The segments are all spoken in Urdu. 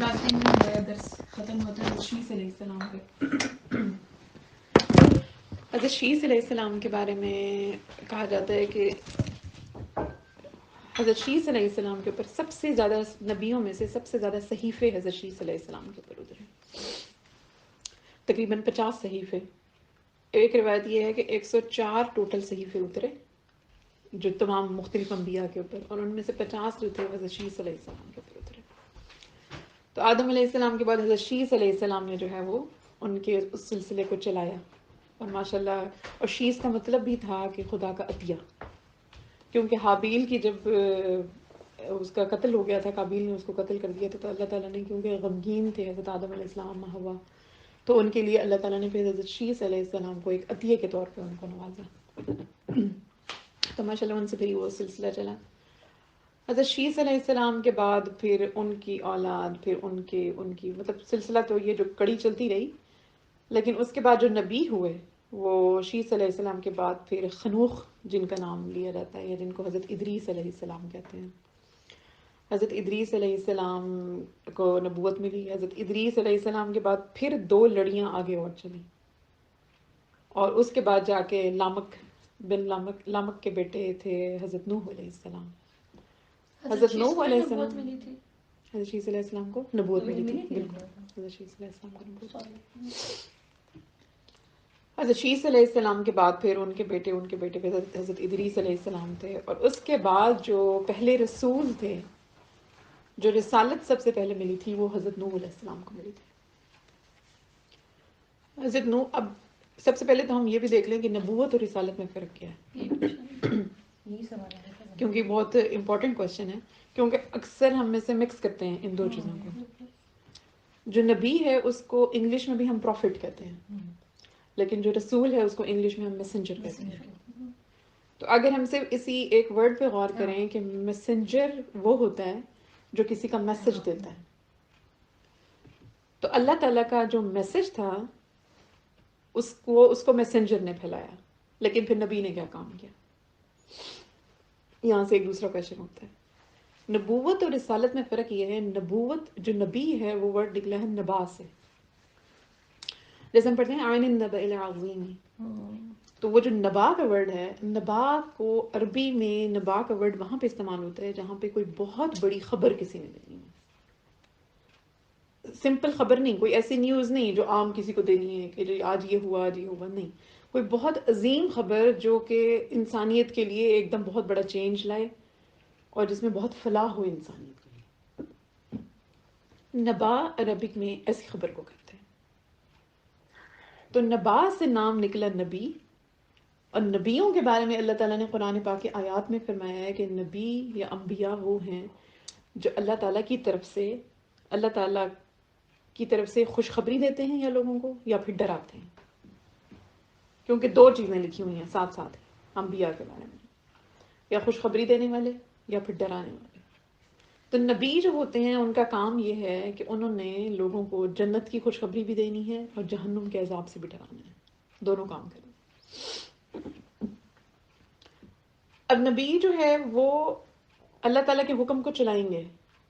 4 دن میں ہمارا درس ختم ہوتا ہے شیس علیہ السلام پہ. حضرت شیس علیہ السلام کے بارے میں کہا جاتا ہے کہ حضرت شیس علیہ السلام کے اوپر سب سے زیادہ نبیوں میں سے سب سے زیادہ صحیفے حضرت شیس علیہ السلام کے اوپر اترے، تقریباً 50 صحیفے. ایک روایت یہ ہے کہ 104 ٹوٹل صحیفے اترے جو تمام مختلف انبیاء کے اوپر، اور ان میں سے 50 جو تھے حضرت شیس علیہ السلام کے اوپر اترے. تو آدم علیہ السلام کے بعد حضرت شیس علیہ السلام نے جو ہے وہ ان کے اس سلسلے کو چلایا، اور ماشاءاللہ، اور شیس کا مطلب بھی تھا کہ خدا کا عطیہ، کیونکہ حابیل کی جب اس کا قتل ہو گیا تھا، قابیل نے اس کو قتل کر دیا تھا، تو اللہ تعالیٰ نے کیونکہ غمگین تھے حضرت آدم علیہ السلام ہوا، تو ان کے لیے اللہ تعالیٰ نے پھر حضرت شیس علیہ السلام کو ایک عطیے کے طور پہ ان کو نوازا. تو ماشاءاللہ ان سے پھر وہ سلسلہ چلا. حضرت شیس علیہ السلام کے بعد پھر ان کی اولاد، پھر ان کی مطلب سلسلہ تو یہ جو کڑی چلتی رہی، لیکن اس کے بعد جو نبی ہوئے وہ شیس علیہ السلام کے بعد پھر خنوخ جن کا نام لیا جاتا ہے، یا جن کو حضرت ادریس علیہ السلام کہتے ہیں. حضرت ادریس علیہ السلام کو نبوت ملی. حضرت ادریس علیہ السلام کے بعد پھر 2 لڑیاں آگے اور چلیں، اور اس کے بعد جا کے لامک کے بیٹے تھے حضرت نوح علیہ السلام. حضرت نوح علیہ السلام، ملی تھی. حضرت شیس علیہ السلام کو نبوت ملی تھی. بالکل حضرت شیس علیہ السلام کو نبوت. حضرت شیس علیہ السلام کے بعد پھر ان کے بیٹے پھر حضرت ادریس علیہ السلام تھے. اور اس کے بعد جو پہلے رسول تھے، جو رسالت سب سے پہلے ملی تھی، وہ حضرت نوح علیہ السلام کو ملی تھی. حضرت نوح، اب سب سے پہلے تو ہم یہ بھی دیکھ لیں کہ نبوت اور رسالت میں فرق کیا ہے، کیونکہ بہت امپورٹنٹ کوشچن ہے، کیونکہ اکثر ہم میں سے مکس کرتے ہیں ان 2 چیزوں کو. جو نبی ہے اس کو انگلش میں بھی ہم پروفٹ کہتے ہیں، لیکن جو رسول ہے اس کو انگلش میں ہم میسنجر کہتے ہیں. تو اگر ہم صرف اسی ایک ورڈ پہ غور کریں کہ میسنجر وہ ہوتا ہے جو کسی کا میسج دیتا ہے، تو اللہ تعالیٰ کا جو میسج تھا اس کو میسنجر نے پھیلایا، لیکن پھر نبی نے کیا کام کیا؟ یہاں سے ایک دوسرا کویشچن ہوتا ہے. نبوت اور رسالت میں فرق یہ ہے، نبوت جو نبی ہے وہ ورڈ نکلا ہے نبا سے، جیسے ہم پڑھتے ہیں عین النبأ العظیم، تو وہ جو نبا کا ورڈ ہے، نبا کو عربی میں نبا کا ورڈ وہاں پہ استعمال ہوتا ہے جہاں پہ کوئی بہت بڑی خبر کسی نے دینی ہے. سمپل خبر نہیں، کوئی ایسی نیوز نہیں جو عام کسی کو دینی ہے کہ آج یہ ہوا آج یہ ہوا، نہیں، کوئی بہت عظیم خبر جو کہ انسانیت کے لیے ایک دم بہت بڑا چینج لائے اور جس میں بہت فلاح ہو انسانیت کے لیے. نبا عربک میں ایسی خبر کو کہتے ہیں. تو نبا سے نام نکلا نبی. اور نبیوں کے بارے میں اللہ تعالیٰ نے قرآن پاک کی آیات میں فرمایا ہے کہ نبی یا انبیاء وہ ہیں جو اللہ تعالیٰ کی طرف سے خوشخبری دیتے ہیں یا لوگوں کو، یا پھر ڈراتے ہیں. کیونکہ 2 چیزیں لکھی ہوئی ہیں ساتھ ساتھ انبیاء کے بارے میں، یا خوشخبری دینے والے یا پھر ڈرانے والے. تو نبی جو ہوتے ہیں ان کا کام یہ ہے کہ انہوں نے لوگوں کو جنت کی خوشخبری بھی دینی ہے اور جہنم کے عذاب سے بھی ڈرانا ہے، دونوں کام کریں. اب نبی جو ہے وہ اللہ تعالیٰ کے حکم کو چلائیں گے،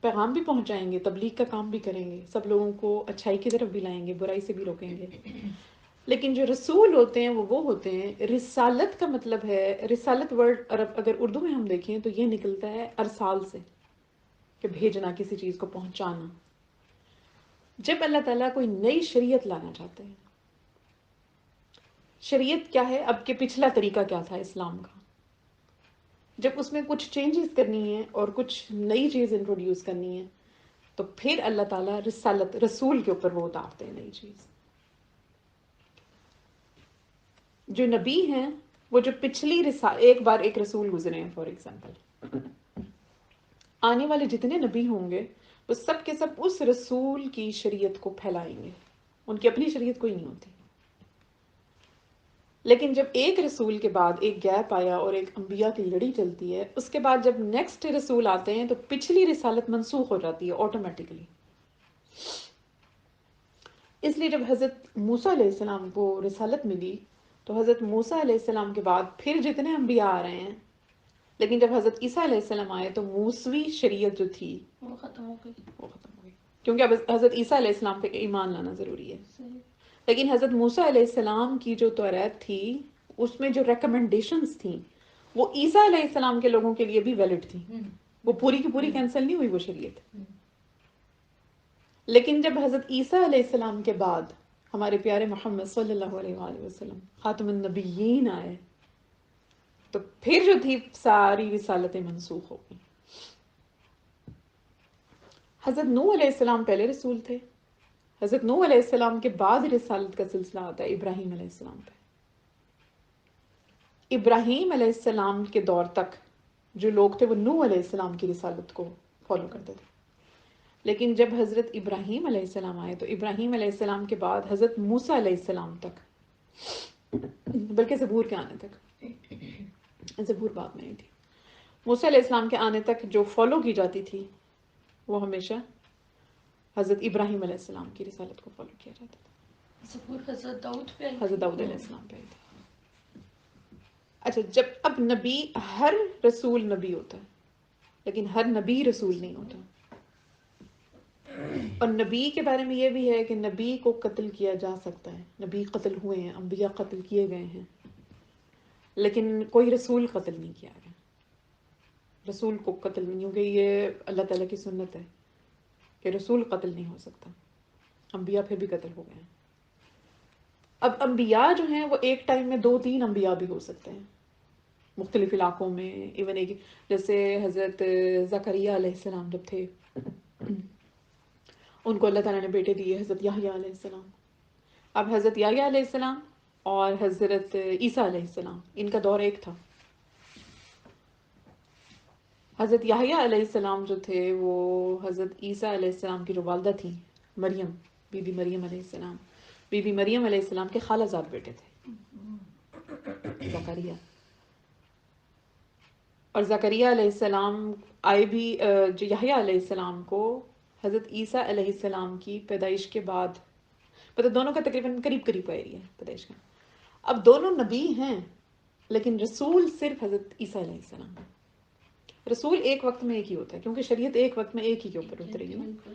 پیغام بھی پہنچائیں گے، تبلیغ کا کام بھی کریں گے، سب لوگوں کو اچھائی کی طرف بھی لائیں گے، برائی سے بھی روکیں گے. لیکن جو رسول ہوتے ہیں وہ ہوتے ہیں، رسالت کا مطلب ہے، رسالت ورڈ اگر اردو میں ہم دیکھیں تو یہ نکلتا ہے ارسال سے، کہ بھیجنا، کسی چیز کو پہنچانا. جب اللہ تعالیٰ کوئی نئی شریعت لانا چاہتے ہیں، شریعت کیا ہے؟ اب کہ پچھلا طریقہ کیا تھا اسلام کا، جب اس میں کچھ چینجز کرنی ہے اور کچھ نئی چیز انٹروڈیوس کرنی ہے تو پھر اللہ تعالیٰ رسالت، رسول کے اوپر وہ اتارتے ہیں نئی چیز. جو نبی ہیں وہ جو پچھلی ایک بار ایک رسول گزرے ہیں، فار ایگزامپل آنے والے جتنے نبی ہوں گے وہ سب کے سب اس رسول کی شریعت کو پھیلائیں گے، ان کی اپنی شریعت کوئی نہیں ہوتی. لیکن جب ایک رسول کے بعد ایک گیپ آیا اور ایک انبیاء کی لڑی چلتی ہے، اس کے بعد جب نیکسٹ رسول آتے ہیں تو پچھلی رسالت منسوخ ہو جاتی ہے آٹومیٹکلی. اس لیے جب حضرت موسیٰ علیہ السلام کو رسالت ملی تو حضرت موسیٰ علیہ السلام کے بعد پھر جتنے انبیاء آ رہے ہیں، لیکن جب حضرت عیسیٰ علیہ السلام آئے تو موسوی شریعت جو تھی وہ ختم ہو گئی. وہ ختم ہو گئی. کیونکہ اب حضرت عیسیٰ علیہ السلام پہ ایمان لانا ضروری ہے. صحیح. لیکن حضرت موسیٰ علیہ السلام کی جو توریت تھی اس میں جو ریکمنڈیشنز تھیں وہ عیسیٰ علیہ السلام کے لوگوں کے لیے بھی ویلڈ تھی. وہ پوری کی پوری کینسل نہیں ہوئی وہ شریعت. لیکن جب حضرت عیسیٰ علیہ السلام کے بعد ہمارے پیارے محمد صلی اللہ علیہ وآلہ وسلم خاتم النبیین آئے تو پھر جو تھی ساری رسالتیں منسوخ ہو گئی. حضرت نوح علیہ السلام پہلے رسول تھے. حضرت نوح علیہ السلام کے بعد رسالت کا سلسلہ آتا ہے ابراہیم علیہ السلام پہ. ابراہیم علیہ السلام کے دور تک جو لوگ تھے وہ نوح علیہ السلام کی رسالت کو فالو کرتے تھے. لیکن جب حضرت ابراہیم علیہ السلام آئے تو ابراہیم علیہ السلام کے بعد حضرت موسیٰ علیہ السلام تک، بلکہ زبور کے آنے تک، زبور بعد میں آئی تھی، موسیٰ علیہ السلام کے آنے تک جو فالو کی جاتی تھی وہ ہمیشہ حضرت ابراہیم علیہ السلام کی رسالت کو فالو کیا جاتا تھا. زبور حضرت داؤد پہ حضرت داؤد علیہ السلام پہ آئی تھی. اچھا، جب اب نبی، ہر رسول نبی ہوتا ہے لیکن ہر نبی رسول نہیں ہوتا. اور نبی کے بارے میں یہ بھی ہے کہ نبی کو قتل کیا جا سکتا ہے. نبی قتل ہوئے ہیں، انبیاء قتل کیے گئے ہیں، لیکن کوئی رسول قتل نہیں کیا گیا. رسول کو قتل نہیں، کیونکہ یہ اللہ تعالیٰ کی سنت ہے کہ رسول قتل نہیں ہو سکتا. انبیاء پھر بھی قتل ہو گئے ہیں. اب انبیاء جو ہیں وہ ایک ٹائم میں 2-3 انبیاء بھی ہو سکتے ہیں مختلف علاقوں میں. ایون ایک جیسے حضرت زکریا علیہ السلام جب تھے ان کو اللہ تعالیٰ نے بیٹے دیے، حضرت یحییٰ علیہ السلام. اب حضرت یحییٰ علیہ السلام اور حضرت عیسیٰ علیہ السلام ان کا دور ایک تھا. حضرت یحییٰ علیہ السلام جو تھے وہ حضرت عیسیٰ علیہ السلام کی جو والدہ تھی مریم، بی بی مریم علیہ السلام، بی بی مریم علیہ السلام کے خالہ زاد بیٹے تھے زکریا. اور زکریا علیہ السلام آئے بھی جو یحییٰ علیہ السلام کو حضرت عیسیٰ علیہ السلام کی پیدائش کے بعد، مطلب دونوں کا تقریباً قریب قریب آئی ہے پیدائش کا. اب دونوں نبی ہیں لیکن رسول صرف حضرت عیسیٰ علیہ السلام ہے. رسول ایک وقت میں ایک ہی ہوتا ہے کیونکہ شریعت ایک وقت میں ایک ہی کے اوپر اترے گی نا.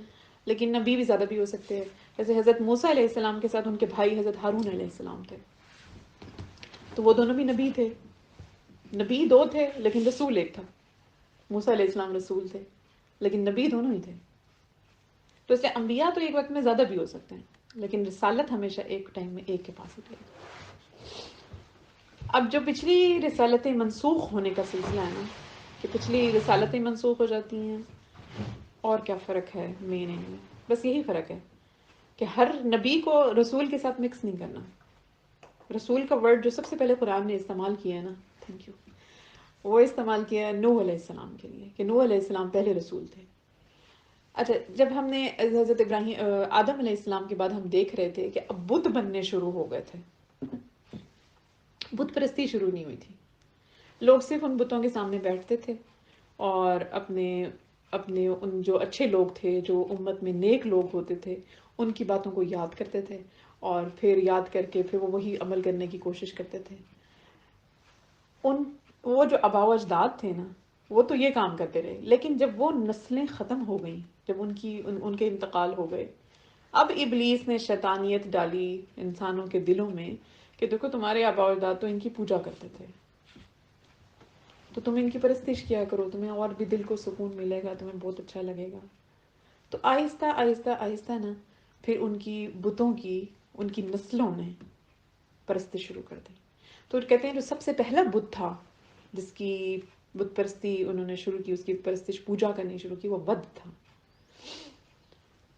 لیکن نبی بھی زیادہ بھی ہو سکتے ہیں. جیسے حضرت موسیٰ علیہ السلام کے ساتھ ان کے بھائی حضرت ہارون علیہ السلام تھے تو وہ دونوں بھی نبی تھے. نبی 2 تھے لیکن رسول ایک تھا. موسیٰ علیہ السلام رسول تھے لیکن نبی دونوں ہی تھے. تو اس لیے انبیاء تو ایک وقت میں زیادہ بھی ہو سکتے ہیں لیکن رسالت ہمیشہ ایک ٹائم میں ایک کے پاس ہوتی ہے. اب جو پچھلی رسالتیں منسوخ ہونے کا سلسلہ ہے نا کہ پچھلی رسالتیں منسوخ ہو جاتی ہیں، اور کیا فرق ہے مین ان میں؟ بس یہی فرق ہے کہ ہر نبی کو رسول کے ساتھ مکس نہیں کرنا. رسول کا ورڈ جو سب سے پہلے قرآن نے استعمال کیا ہے نا، تھینک یو، وہ استعمال کیا ہے نوح علیہ السلام کے لیے کہ نوح علیہ السلام پہلے رسول تھے. اچھا، جب ہم نے حضرت آدم علیہ السلام کے بعد ہم دیکھ رہے تھے کہ اب بت بننے شروع ہو گئے تھے، بت پرستی شروع نہیں ہوئی تھی. لوگ صرف ان بتوں کے سامنے بیٹھتے تھے اور اپنے ان جو اچھے لوگ تھے، جو امت میں نیک لوگ ہوتے تھے، ان کی باتوں کو یاد کرتے تھے اور پھر یاد کر کے پھر وہ وہی عمل کرنے کی کوشش کرتے تھے. وہ جو آباء و اجداد تھے نا وہ تو یہ کام کرتے رہے، لیکن جب وہ نسلیں ختم ہو گئیں، جب ان کے انتقال ہو گئے، اب ابلیس نے شیطانیت ڈالی انسانوں کے دلوں میں کہ دیکھو تمہارے آباء و اجداد تو ان کی پوجا کرتے تھے تو تم ان کی پرستش کیا کرو، تمہیں اور بھی دل کو سکون ملے گا، تمہیں بہت اچھا لگے گا. تو آہستہ آہستہ آہستہ نا پھر ان کی بتوں کی ان کی نسلوں نے پرستش شروع کر دی. تو کہتے ہیں جو سب سے پہلا بت تھا جس کی بت پرستی انہوں نے شروع کی، اس کی پرستش پوجا کرنی شروع کی، وہ ود تھا.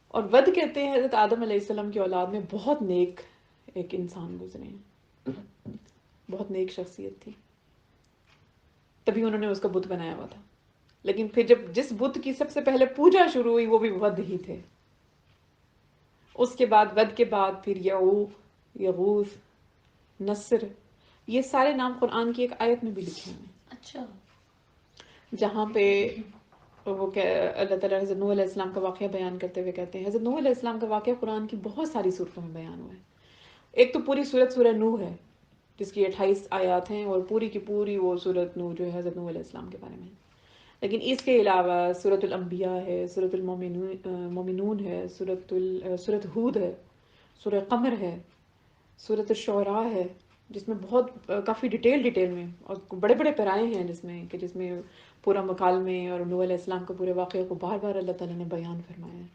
اور ود کہتے ہیں حضرت آدم علیہ السلام کی اولاد میں بہت نیک ایک انسان گزرے ہیں، بہت نیک شخصیت تھی، تبھی انہوں نے اس کا بت بنایا ہوا تھا. لیکن پھر جب جس بت کی سب سے پہلے پوجا شروع ہوئی وہ بھی ود ہی تھے. اس کے بعد ود کے بعد پھر یعوق، یغوث، نصر، یہ سارے نام قرآن کی ایک آیت میں بھی لکھے ہیں. اچھا. جہاں پہ وہ اللہ تعالیٰ حضرت نوح علیہ السلام کا واقعہ بیان کرتے ہوئے کہتے ہیں، حضرت نوح علیہ السلام کا واقعہ قرآن کی بہت ساری صورتوں میں بیان ہوا ہے. ایک تو پوری سورت سورہ نوح ہے جس کی 28 آیات ہیں اور پوری کی پوری وہ سورت نوح جو ہے حضرت نوح علیہ السلام کے بارے میں ہے. لیکن اس کے علاوہ سورۃ الانبیاء ہے، سورۃ المومنون ہے، سورۃ ہود ہے، سورہ قمر ہے، سورۃ الشعراء ہے، جس میں بہت کافی ڈیٹیل میں اور بڑے بڑے پیرائے ہیں جس میں پورا مکالمے اور نوح علیہ السلام کے پورے واقعے کو بار بار اللہ تعالیٰ نے بیان فرمایا ہے.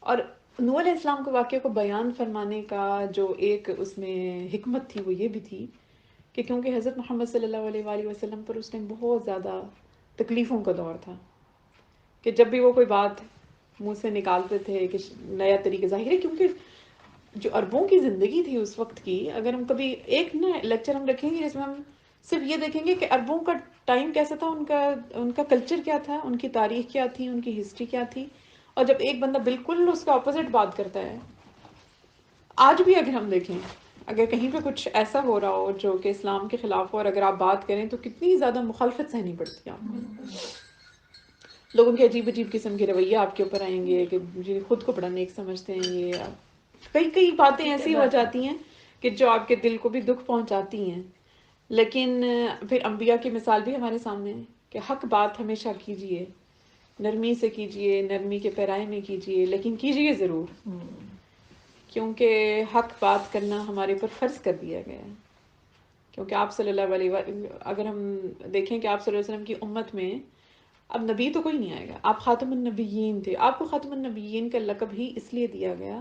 اور نوح علیہ السلام کے واقعے کو بیان فرمانے کا جو ایک اس میں حکمت تھی وہ یہ بھی تھی کہ کیونکہ حضرت محمد صلی اللہ علیہ وآلہ وسلم پر اس ٹائم بہت زیادہ تکلیفوں کا دور تھا کہ جب بھی وہ کوئی بات منہ سے نکالتے تھے کہ نیا طریقہ ظاہر ہے، کیونکہ جو عربوں کی زندگی تھی اس وقت کی، اگر ہم کبھی ایک نا لیکچر ہم رکھیں گے جس میں ہم صرف یہ دیکھیں گے کہ عربوں کا ٹائم کیسا تھا، ان کا کلچر کیا تھا، ان کی تاریخ کیا تھی، ان کی ہسٹری کیا تھی، اور جب ایک بندہ بالکل اس کا اپوزٹ بات کرتا ہے. آج بھی اگر ہم دیکھیں، اگر کہیں پہ کچھ ایسا ہو رہا ہو جو کہ اسلام کے خلاف ہو اور اگر آپ بات کریں تو کتنی زیادہ مخالفت سہنی پڑتی ہے آپ کو. لوگوں کے عجیب عجیب قسم کے رویے آپ کے اوپر آئیں گے کہ جی خود کو بڑا نیک سمجھتے ہیں، یہ کئی باتیں ایسی ہو جاتی ہیں کہ جو آپ کے دل کو بھی دکھ پہنچاتی ہیں. لیکن پھر انبیاء کی مثال بھی ہمارے سامنے ہے کہ حق بات ہمیشہ کیجئے، نرمی سے کیجئے، نرمی کے پیرائے میں کیجئے، لیکن کیجئے ضرور، کیونکہ حق بات کرنا ہمارے پر فرض کر دیا گیا ہے. کیونکہ آپ صلی اللہ علیہ وسلم، اگر ہم دیکھیں کہ آپ صلی اللہ علیہ وسلم کی امت میں اب نبی تو کوئی نہیں آئے گا، آپ خاتم النبیین تھے. آپ کو خاتم النبیین کا لقب ہی اس لیے دیا گیا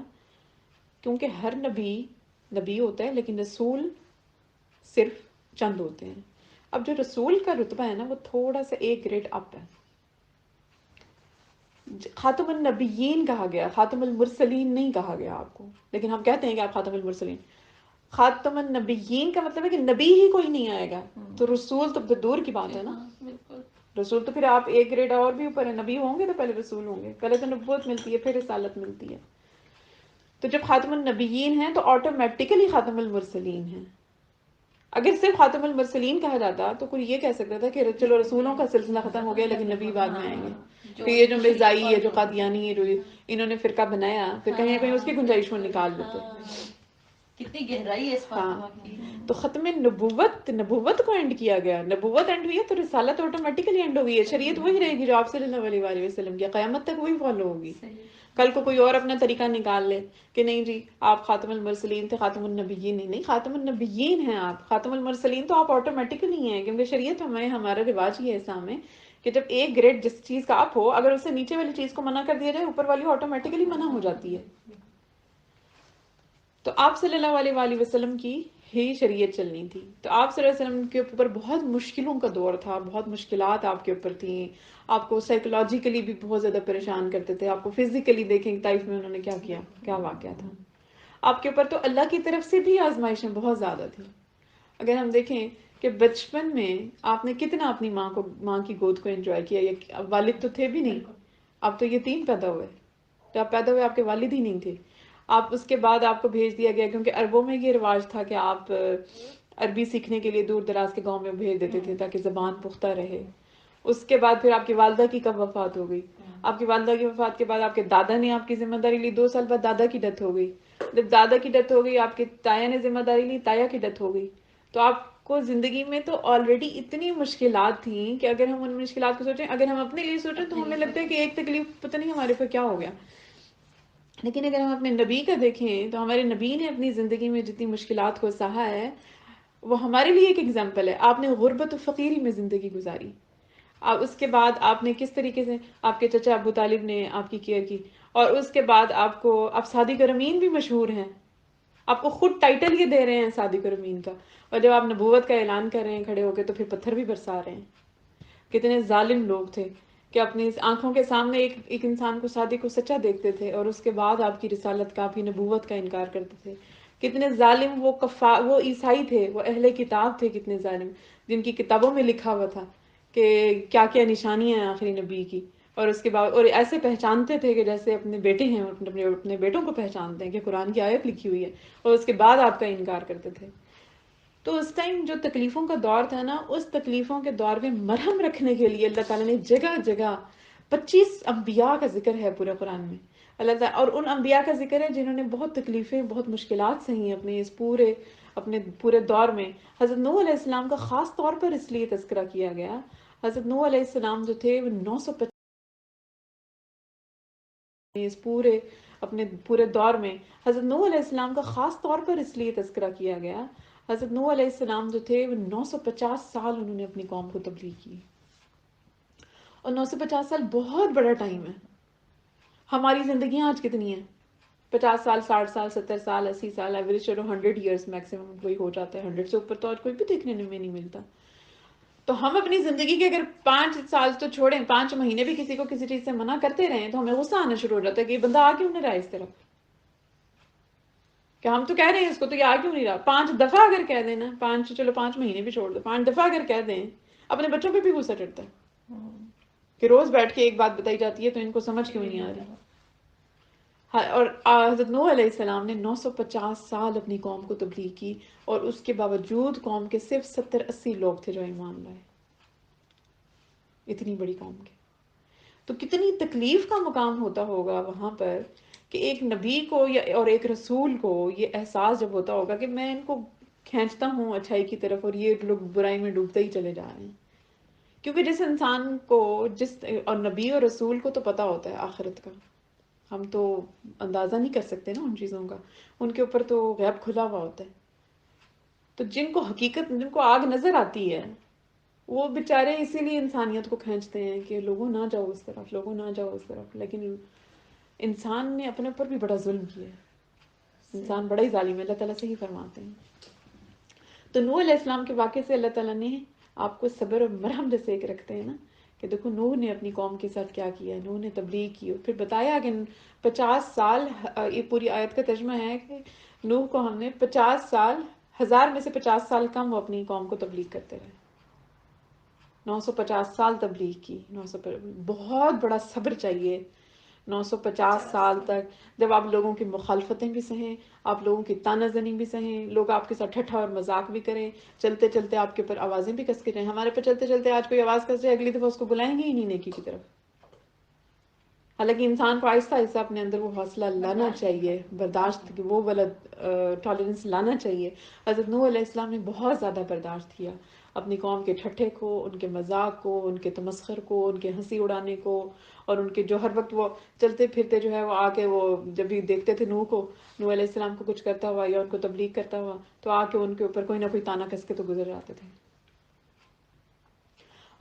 کیونکہ ہر نبی ہوتا ہے لیکن رسول صرف چند ہوتے ہیں. اب جو رسول کا رتبہ ہے نا وہ تھوڑا سا ایک گریڈ اپ ہے. خاتم النبیین کہا گیا، خاتم المرسلین نہیں کہا گیا آپ کو، لیکن ہم کہتے ہیں کہ آپ خاتم المرسلین. خاتم النبیین کا مطلب ہے کہ نبی ہی کوئی نہیں آئے گا، تو رسول تو دور کی بات ہے نا. رسول تو پھر آپ ایک گریڈ اور بھی اوپر ہے، نبی ہوں گے تو پہلے رسول ہوں گے، پہلے تو نبوت ملتی ہے پھر رسالت ملتی ہے. تو جب خاتم النبیین ہیں تو آٹومیٹیکلی خاتم المرسلین ہیں. اگر صرف خاتم المرسلین کہا جاتا تو کوئی یہ کہہ سکتا تھا کہ چلو رسولوں کا سلسلہ ختم ہو گیا لیکن نبی بعد میں آئیں گے. پھر یہ جو مرزائی ہے، جو قادیانی ہے، جو انہوں نے فرقہ بنایا، پھر کہیں کہیں اس کی گنجائش میں نکال دیتے. کتنی گہرائی ہے اس بات کی. تو ختم نبوت کو اینڈ کیا گیا، نبوت اینڈ ہوئی ہے تو رسالت آٹومیٹیکلی اینڈ ہو گئی ہے. شریعت وہی رہے گی جو آپ صلی اللہ علیہ وآلہ وسلم کی، قیامت تک وہی فالو ہوگی. کل کو کوئی اور اپنا طریقہ نکال لے کہ نہیں جی آپ خاتم المرسلین تھے، خاتم النبیین نہیں، خاتم النبیین ہیں آپ. خاتم المرسلین تو آپ آٹومیٹکلی ہیں، کیونکہ شریعت ہمارا رواج ہی ایسا ہے کہ جب ایک گریڈ جس چیز کا اپ ہو، اگر اس سے نیچے والی چیز کو منع کر دیا جائے اوپر والی آٹومیٹکلی منع ہو جاتی ہے. تو آپ صلی اللہ علیہ وآلہ وسلم کی ہی شریعت چلنی تھی. تو آپ صلی اللہ علیہ وسلم کے اوپر بہت مشکلوں کا دور تھا، بہت مشکلات آپ کے اوپر تھیں. آپ کو سائیکولوجیکلی بھی بہت زیادہ پریشان کرتے تھے. آپ کو فزیکلی دیکھیں طائف میں انہوں نے کیا واقعہ تھا. آپ کے اوپر تو اللہ کی طرف سے بھی آزمائشیں بہت زیادہ تھیں. اگر ہم دیکھیں کہ بچپن میں آپ نے کتنا اپنی ماں کی گود کو انجوائے کیا. یہ والد تو تھے بھی نہیں، اب تو یتیم پیدا ہوئے. جب آپ پیدا ہوئے آپ کے والد ہی نہیں تھے. آپ اس کے بعد آپ کو بھیج دیا گیا، کیونکہ عربوں میں یہ رواج تھا کہ آپ عربی سیکھنے کے لیے دور دراز کے گاؤں میں بھیج دیتے تھے تاکہ زبان پختہ رہے. اس کے بعد پھر آپ کی والدہ کی کب وفات ہو گئی. آپ کی والدہ کی وفات کے بعد آپ کے دادا نے آپ کی ذمہ داری لی. 2 سال بعد دادا کی ڈیتھ ہو گئی. جب دادا کی ڈیتھ ہو گئی آپ کے تایا نے ذمہ داری لی، تایا کی ڈیتھ ہو گئی. تو آپ کو زندگی میں تو آلریڈی اتنی مشکلات تھیں کہ اگر ہم ان مشکلات کو سوچیں، اگر ہم اپنے لیے سوچیں تو ہمیں لگتا ہے کہ ایک تکلیف پتہ نہیں ہمارے پہ کیا ہو گیا. لیکن اگر ہم اپنے نبی کا دیکھیں تو ہمارے نبی نے اپنی زندگی میں جتنی مشکلات کو سہا ہے وہ ہمارے لیے ایک ایگزامپل ہے. آپ نے غربت و فقیری میں زندگی گزاری. اس کے بعد آپ نے کس طریقے سے آپ کے چچا ابو طالب نے آپ کی کیئر کی، اور اس کے بعد آپ صادق امین بھی مشہور ہیں. آپ کو خود ٹائٹل یہ دے رہے ہیں صادق امین کا، اور جب آپ نبوت کا اعلان کر رہے ہیں کھڑے ہو کے تو پھر پتھر بھی برسا رہے ہیں. کتنے ظالم لوگ تھے کہ اپنی آنکھوں کے سامنے ایک انسان کو صادق کو سچا دیکھتے تھے اور اس کے بعد آپ کی رسالت کا، آپ کی نبوت کا انکار کرتے تھے. کتنے ظالم وہ عیسائی تھے، وہ اہل کتاب تھے، کتنے ظالم جن کی کتابوں میں لکھا ہوا تھا کہ کیا کیا نشانیاں ہیں آخری نبی کی، اور اس کے بعد اور ایسے پہچانتے تھے کہ جیسے اپنے بیٹے ہیں، اپنے بیٹوں کو پہچانتے ہیں کہ قرآن کی آیت لکھی ہوئی ہے، اور اس کے بعد آپ کا انکار کرتے تھے. تو اس ٹائم جو تکلیفوں کا دور تھا نا، اس تکلیفوں کے دور میں مرہم رکھنے کے لیے اللہ تعالیٰ نے جگہ جگہ 25 انبیاء کا ذکر ہے پورے قرآن میں. اللہ تعالیٰ اور ان انبیاء کا ذکر ہے جنہوں نے بہت تکلیفیں، بہت مشکلات سہی اپنے پورے دور میں. حضرت نوح علیہ السلام کا خاص طور پر اس لیے تذکرہ کیا گیا. حضرت نوح علیہ السلام جو تھے وہ 950 اس پورے اپنے پورے دور میں حضرت نوح علیہ السلام کا خاص طور پر اس لیے تذکرہ کیا گیا. حضرت نوح علیہ السلام جو تھے وہ 950 سال انہوں نے اپنی قوم کو تبلیغ کی, اور 950 سال بہت بڑا ٹائم ہے. ہماری زندگیاں آج کتنی ہیں؟ 50 سال, 60 سال, 70 سال, 80 سال, ایوریج چلو 100 ایئرس میکسیمم کوئی ہو جاتا ہے. 100 سے اوپر تو آج کوئی بھی دیکھنے میں نہیں ملتا. تو ہم اپنی زندگی کے اگر 5 سال تو چھوڑیں, 5 مہینے بھی کسی کو کسی چیز سے منع کرتے رہیں تو ہمیں غصہ آنا شروع ہو جاتا ہے کہ یہ بندہ آ کیوں نہیں رہا اس طرف, کہ ہم تو کہہ رہے ہیں اس کو, تو یہ آ کیوں نہیں رہا. 5 دفعہ اگر کہہ دیں نا, 5 مہینے بھی چھوڑ دو, 5 دفعہ اگر کہہ دیں, اپنے بچوں پہ بھی غصہ چڑھتا ہے کہ روز بیٹھ کے ایک بات بتائی جاتی ہے تو ان کو سمجھ کیوں نہیں آ رہی. اور حضرت نوح علیہ السلام نے 950 سال اپنی قوم کو تبلیغ کی, اور اس کے باوجود قوم کے صرف 70-80 لوگ تھے جو ایمان لائے. اتنی بڑی قوم کے تو کتنی تکلیف کا مقام ہوتا ہوگا وہاں پر, کہ ایک نبی کو اور ایک رسول کو یہ احساس جب ہوتا ہوگا کہ میں ان کو کھینچتا ہوں اچھائی کی طرف اور یہ لوگ برائی میں ڈوبتے ہی چلے جا رہے ہیں. کیونکہ جس انسان کو اور نبی اور رسول کو تو پتہ ہوتا ہے آخرت کا, ہم تو اندازہ نہیں کر سکتے نا ان چیزوں کا, ان کے اوپر تو غیب کھلا ہوا ہوتا ہے. تو جن کو حقیقت, جن کو آگ نظر آتی ہے, وہ بیچارے اسی لیے انسانیت کو کھینچتے ہیں کہ لوگوں نہ جاؤ اس طرف, لوگوں نہ جاؤ اس طرف. لیکن انسان نے اپنے اوپر بھی بڑا ظلم کیا ہے, انسان بڑا ہی ظالم ہے, اللہ تعالیٰ سے ہی فرماتے ہیں. تو نوح علیہ السلام کے واقعے سے اللہ تعالیٰ نے آپ کو صبر اور مرحم جیسے ایک رکھتے ہیں نا, کہ دیکھو نوح نے اپنی قوم کے ساتھ کیا کیا ہے. نوح نے تبلیغ کی, اور پھر بتایا کہ 50 سال, یہ پوری آیت کا ترجمہ ہے کہ نوح کو ہم نے 50 سال, 1000 میں سے 50 سال کم وہ اپنی قوم کو تبلیغ کرتے رہے. 950 سال تبلیغ کی. بہت بڑا صبر چاہیے 950 سال تک, جب آپ لوگوں کی مخالفتیں بھی سہیں, آپ لوگوں کی تانہ زنی بھی سہیں, لوگ آپ کے ساتھ ٹھٹھا اور مذاق بھی کریں, چلتے چلتے آپ کے اوپر آوازیں بھی کس کے جائیں. ہمارے پہ چلتے چلتے آج کوئی آواز کس جائے, اگلی دفعہ اس کو بلائیں گے ہی نہیں نیکی کی طرف. حالانکہ انسان کو آہستہ آہستہ اپنے اندر وہ حوصلہ لانا چاہیے, برداشت کی وہ والا ٹالرنس لانا چاہیے. حضرت نوح علیہ السلام نے بہت زیادہ برداشت کیا اپنی قوم کے ٹھٹھے کو, ان کے مذاق کو, ان کے تمسخر کو, ان کے ہنسی اڑانے کو, اور ان کے جو ہر وقت وہ چلتے پھرتے جو ہے وہ آ کے وہ جب بھی دیکھتے تھے نوح علیہ السلام کو کچھ کرتا ہوا یا ان کو تبلیغ کرتا ہوا, تو آ کے ان کے اوپر کوئی نہ کوئی تانا کس کے تو گزر جاتے تھے.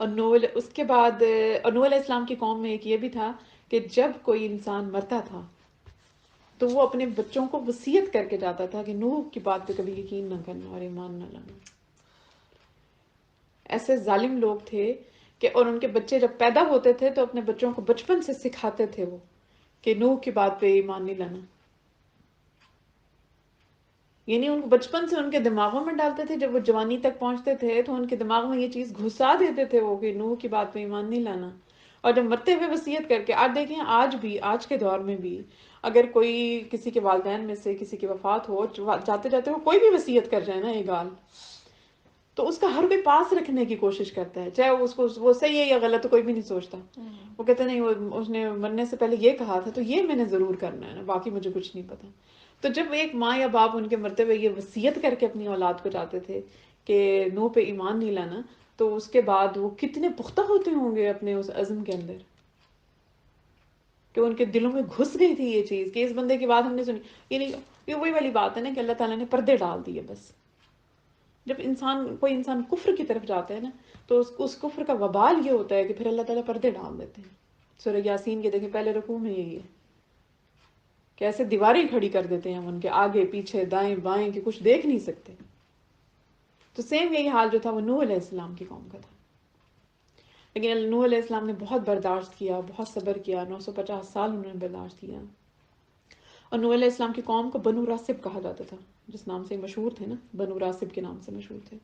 اور اس کے بعد نوح علیہ السلام کی قوم میں ایک یہ بھی تھا کہ جب کوئی انسان مرتا تھا تو وہ اپنے بچوں کو وصیت کر کے جاتا تھا کہ نوح کی بات پہ کبھی یقین نہ کرنا اور ایمان نہ لانا. ایسے ظالم لوگ تھے کہ, اور ان کے بچے جب پیدا ہوتے تھے تو اپنے بچوں کو بچپن سے سکھاتے تھے وہ کہ نوح کی بات پہ ایمان نہیں لانا. یعنی ان کو بچپن سے ان کے دماغوں میں ڈالتے تھے, جب وہ جوانی تک پہنچتے تھے تو ان کے دماغ میں یہ چیز گھسا دیتے تھے وہ کہ نوح کی بات پہ ایمان نہیں لانا. اور جب مرتے ہوئے وصیت کر کے, آج دیکھیں آج بھی, آج کے دور میں بھی اگر کوئی کسی کے والدین میں سے کسی کی وفات ہو, جاتے جاتے وہ کوئی بھی وصیت کر جائے نا یہ گال, تو اس کا ہر کوئی پاس رکھنے کی کوشش کرتا ہے, چاہے اس کو وہ صحیح ہے یا غلط, کوئی بھی نہیں سوچتا. وہ کہتے نہیں, اس نے مرنے سے پہلے یہ کہا تھا تو یہ میں نے ضرور کرنا ہے نا, باقی مجھے کچھ نہیں پتا. تو جب ایک ماں یا باپ ان کے مرتے ہوئے یہ وصیت کر کے اپنی اولاد کو جاتے تھے کہ نوح پہ ایمان نہیں لانا, تو اس کے بعد وہ کتنے پختہ ہوتے ہوں گے اپنے اس عزم کے اندر, کہ ان کے دلوں میں گھس گئی تھی یہ چیز کہ اس بندے کی بات ہم نے سنی. یہ وہی والی بات ہے نا کہ اللہ تعالیٰ نے پردے ڈال دیے بس. جب کوئی انسان کفر کی طرف جاتا ہے نا, تو اس کفر کا وبال یہ ہوتا ہے کہ پھر اللہ تعالیٰ پردے ڈال دیتے ہیں. سورہ یاسین کے دیکھیں پہلے رکوع میں یہی ہے کہ ایسے دیواریں کھڑی کر دیتے ہیں ہم ان کے آگے پیچھے دائیں بائیں کہ کچھ دیکھ نہیں سکتے. تو سیم یہی حال جو تھا وہ نوح علیہ السلام کی قوم کا تھا. لیکن نوح علیہ السلام نے بہت برداشت کیا, بہت صبر کیا, 950 سال انہوں نے برداشت کیا. اور نوح علیہ السلام کی قوم کو بنو راسب کہا جاتا تھا, جس نام سے مشہور تھے نا, بنو راسب کے نام سے مشہور تھے.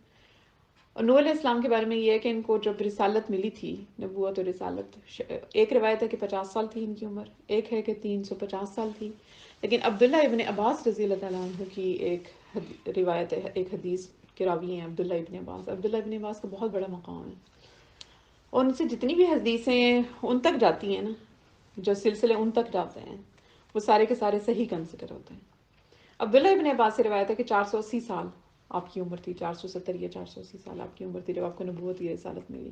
اور نوح علیہ السلام کے بارے میں یہ ہے کہ ان کو جب رسالت ملی تھی, نبوت اور رسالت, ایک روایت ہے کہ 50 سال تھی ان کی عمر, ایک ہے کہ 350 سال تھی. لیکن عبداللہ ابن عباس رضی اللہ تعالیٰ عنہ کی ایک روایت ہے, ایک حدیث کے راوی ہیں عبداللہ ابن عباس. عبداللہ ابن عباس کا بہت بڑا مقام ہے, اور ان سے جتنی بھی حدیثیں ان تک جاتی ہیں نا, جو سلسلے ان تک جاتے ہیں, وہ سارے کے سارے صحیح کنسیڈر ہوتے ہیں. عبداللہ ابن عباس سے روایت ہے کہ 480 سال آپ کی عمر تھی, 470 یا 480 سال آپ کی عمر تھی جب آپ کو نبوت یا رسالت ملی.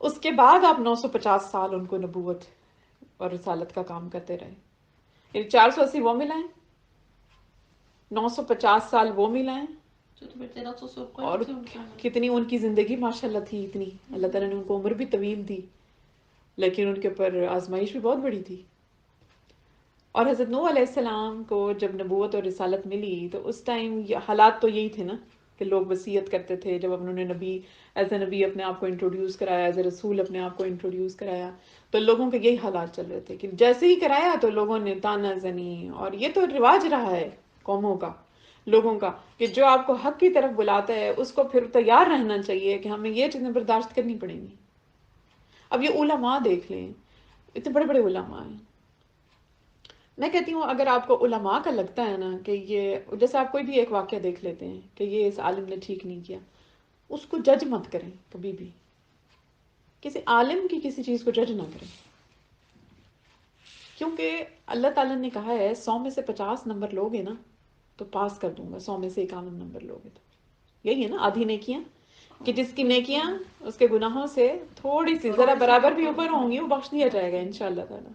اس کے بعد آپ 950 سال ان کو نبوت اور رسالت کا کام کرتے رہے. یعنی 480 وہ ملائیں، 950 سال وہ ملائیں، تو پھر 1300 اور کتنی ان کی زندگی ماشاءاللہ تھی اتنی. اللہ تعالیٰ نے ان کو عمر بھی طویل دی، لیکن ان کے اوپر آزمائش بھی بہت بڑی تھی. اور حضرت نوح علیہ السلام کو جب نبوت اور رسالت ملی تو اس ٹائم حالات تو یہی تھے نا کہ لوگ وصیت کرتے تھے. جب انہوں نے نبی ایز اے نبی اپنے آپ کو انٹروڈیوس کرایا، ایز اے رسول اپنے آپ کو انٹروڈیوس کرایا، تو لوگوں کے یہی حالات چل رہے تھے کہ جیسے ہی کرایا تو لوگوں نے تانا زنی. اور یہ تو رواج رہا ہے قوموں کا، لوگوں کا، کہ جو آپ کو حق کی طرف بلاتا ہے اس کو پھر تیار رہنا چاہیے کہ ہمیں یہ چیزیں برداشت کرنی پڑیں گی. اب یہ علماء دیکھ لیں، اتنے بڑے بڑے علماء ہیں. میں کہتی ہوں اگر آپ کو علماء کا لگتا ہے نا کہ یہ، جیسے آپ کوئی بھی ایک واقعہ دیکھ لیتے ہیں کہ یہ اس عالم نے ٹھیک نہیں کیا، اس کو جج مت کریں کبھی بھی. کسی عالم کی کسی چیز کو جج نہ کریں، کیونکہ اللہ تعالیٰ نے کہا ہے 100 میں سے 50 نمبر لوگے نا تو پاس کر دوں گا، 100 میں سے 51 نمبر لوگے تو یہی ہے نا آدھی نیکیاں، کہ جس کی نیکیاں اس کے گناہوں سے تھوڑی سی ذرا برابر بھی اوپر ہوں گی وہ بخش دیا جائے گا انشاءاللہ تعالیٰ.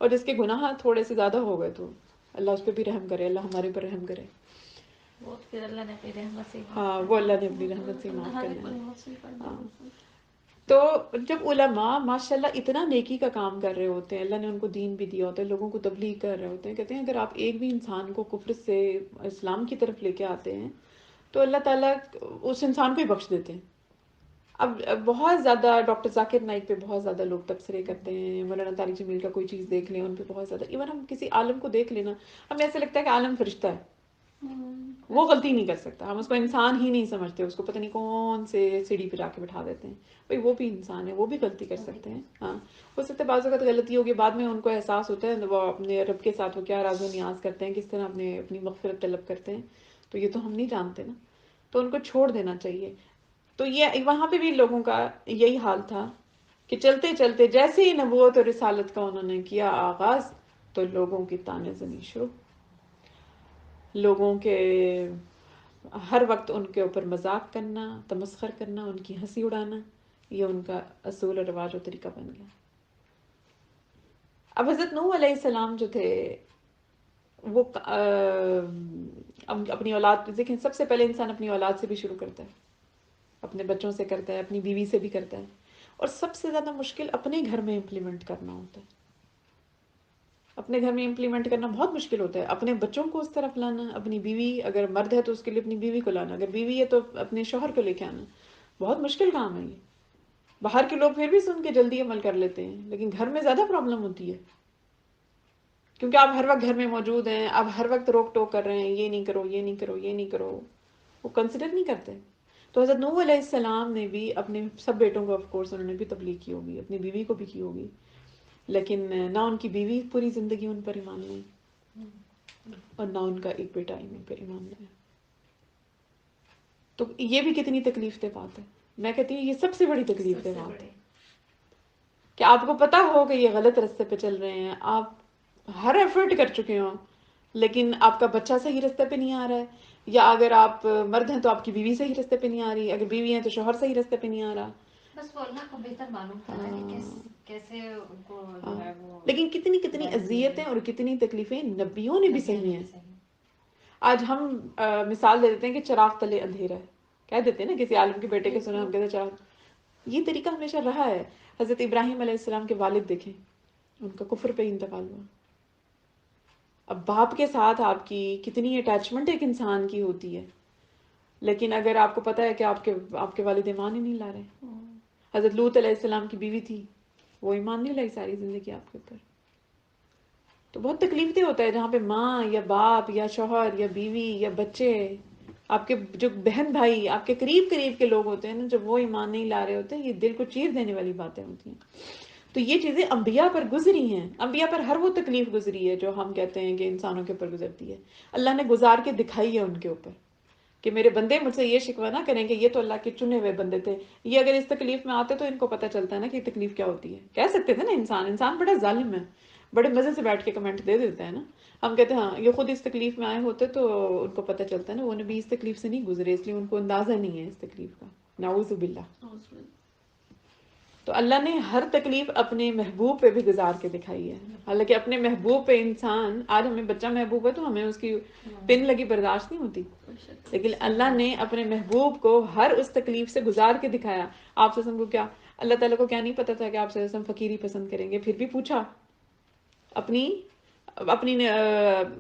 اور جس کے گناہ تھوڑے سے زیادہ ہو گئے تو اللہ اس پہ بھی رحم کرے، اللہ ہمارے پر رحم کرے. وہ پھر اللہ نے اپنی رحمت سے ہاں وہ اللہ نے اپنی رحمت سے معاف ہر کر ایک کو دینا. رحمت سے کر ہاں. دیا. تو جب علماء ماشاءاللہ اتنا نیکی کا کام کر رہے ہوتے ہیں، اللہ نے ان کو دین بھی دیا ہوتا ہے، لوگوں کو تبلیغ کر رہے ہوتے ہیں، کہتے ہیں اگر آپ ایک بھی انسان کو کفر سے اسلام کی طرف لے کے آتے ہیں تو اللہ تعالیٰ اس انسان کو ہی بخش دیتے ہیں. اب بہت زیادہ ڈاکٹر ذاکر نائک پہ بہت زیادہ لوگ تبصرے کرتے ہیں، مولانا طارق جمیل کا کوئی چیز دیکھ لیں ان پہ بہت زیادہ، ایون ہم کسی عالم کو دیکھ لینا ہمیں ایسا لگتا ہے کہ عالم فرشتہ ہے، وہ غلطی نہیں کر سکتا، ہم اس کو انسان ہی نہیں سمجھتے، اس کو پتہ نہیں کون سے سیڑھی پہ جا کے بٹھا دیتے ہیں. بھئی وہ بھی انسان ہے، وہ بھی غلطی کر سکتے ہیں. ہاں ہو سکتا ہے بعض اوقات غلطی ہوگی، بعد میں ان کو احساس ہوتا ہے وہ اپنے رب کے ساتھ وہ کیا راز و نیاز کرتے ہیں، کس طرح اپنی مغفرت طلب کرتے ہیں، تو یہ تو ہم نہیں جانتے نا، تو ان کو چھوڑ دینا چاہیے. تو یہ وہاں پہ بھی لوگوں کا یہی حال تھا کہ چلتے چلتے جیسے ہی نبوت اور رسالت کا انہوں نے کیا آغاز تو لوگوں کی طعنہ زنی شروع، لوگوں کے ہر وقت ان کے اوپر مذاق کرنا، تمسخر کرنا، ان کی ہنسی اڑانا، یہ ان کا اصول اور رواج اور طریقہ بن گیا. اب حضرت نوح علیہ السلام جو تھے وہ اپنی اولاد دیکھیں، سب سے پہلے انسان اپنی اولاد سے بھی شروع کرتا ہے، اپنے بچوں سے کرتا ہے، اپنی بیوی سے بھی کرتا ہے، اور سب سے زیادہ مشکل اپنے گھر میں امپلیمنٹ کرنا ہوتا ہے. اپنے گھر میں امپلیمنٹ کرنا بہت مشکل ہوتا ہے، اپنے بچوں کو اس طرف لانا، اپنی بیوی اگر مرد ہے تو اس کے لیے اپنی بیوی کو لانا، اگر بیوی ہے تو اپنے شوہر کو لے کے آنا، بہت مشکل کام ہے یہ. باہر کے لوگ پھر بھی سن کے جلدی عمل کر لیتے ہیں، لیکن گھر میں زیادہ پرابلم ہوتی ہے، کیونکہ آپ ہر وقت گھر میں موجود ہیں، آپ ہر وقت روک ٹوک کر رہے ہیں، یہ نہیں کرو، یہ نہیں کرو، یہ نہیں کرو، وہ کنسیڈر نہیں کرتے. تو حضرت نوح علیہ السلام نے بھی اپنے سب بیٹوں کو، آف کورس انہوں نے بھی تبلیغ کی ہوگی، اپنی بیوی کو بھی کی ہوگی، لیکن نہ ان کی بیوی پوری زندگی ان پر ایمان لائے اور نہ ان کا ایک بیٹا ان پر ایمان لائے. تو یہ بھی کتنی تکلیف دہ بات ہے. میں کہتی ہوں یہ سب سے بڑی تکلیف دہ بات ہے کہ آپ کو پتا ہو کہ یہ غلط راستے پہ چل رہے ہیں، آپ ہر ایفرٹ کر چکے ہوں، لیکن آپ کا بچہ صحیح راستے پہ نہیں آ رہا ہے، یا اگر آپ مرد ہیں تو آپ کی بیوی صحیح راستے پہ نہیں آ رہی، اگر بیوی ہیں تو شوہر صحیح راستے پہ نہیں آ رہا. بس وہ اللہ کو بہتر معلوم تھا نا کہ کیسے ان کو جو ہے وہ. لیکن کتنی کتنی اذیتیں اور کتنی تکلیفیں نبیوں نے بھی سہی ہیں. آج ہم مثال دے دیتے ہیں کہ چراغ تلے اندھیرا ہے، کہہ دیتے ہیں نا کسی عالم کے بیٹے کے سنا ہم کہتے ہیں چراغ. یہ طریقہ ہمیشہ رہا ہے. حضرت ابراہیم علیہ السلام کے والد دیکھیں، ان کا کفر پہ انتقال ہوا. اب باپ کے ساتھ آپ کی کتنی اٹیچمنٹ ایک انسان کی ہوتی ہے، لیکن اگر آپ کو پتا ہے کہ آپ کے والد ایمان ہی نہیں لا رہے. حضرت لوط علیہ السلام کی بیوی تھی، وہ ایمان نہیں لائی ساری زندگی آپ کے اوپر. تو بہت تکلیف دہ ہوتا ہے جہاں پہ ماں یا باپ یا شوہر یا بیوی یا بچے، آپ کے جو بہن بھائی آپ کے قریب کے لوگ ہوتے ہیں نا، جب وہ ایمان نہیں لا رہے ہوتے ہیں، یہ دل کو چیر دینے والی باتیں ہوتی ہیں. تو یہ چیزیں انبیاء پر گزری ہیں، انبیاء پر ہر وہ تکلیف گزری ہے جو ہم کہتے ہیں کہ انسانوں کے اوپر گزرتی ہے. اللہ نے گزار کے دکھائی ہے ان کے اوپر کہ میرے بندے مجھ سے یہ شکوہ نہ کریں کہ یہ تو اللہ کے چنے ہوئے بندے تھے، یہ اگر اس تکلیف میں آتے تو ان کو پتہ چلتا ہے نا کہ تکلیف کیا ہوتی ہے. کہہ سکتے تھے نا انسان بڑا ظالم ہے، بڑے مزے سے بیٹھ کے کمنٹ دے دیتا ہے نا. ہم کہتے ہیں ہاں یہ خود اس تکلیف میں آئے ہوتے تو ان کو پتہ چلتا ہے نا، وہ نبی اس تکلیف سے نہیں گزرے، اس لیے ان کو اندازہ نہیں ہے اس تکلیف کا. نعوذ باللہ. تو اللہ نے ہر تکلیف اپنے محبوب پہ بھی گزار کے دکھائی ہے. حالانکہ اپنے محبوب پہ انسان، آج ہمیں بچہ محبوب ہے تو ہمیں اس کی پن لگی برداشت نہیں ہوتی، لیکن اللہ نے اپنے محبوب کو ہر اس تکلیف سے گزار کے دکھایا. آپ صلی اللہ علیہ وسلم کو کیا، اللہ تعالیٰ کو کیا نہیں پتا تھا کہ آپ صلی اللہ علیہ وسلم فقیری پسند کریں گے، پھر بھی پوچھا اپنی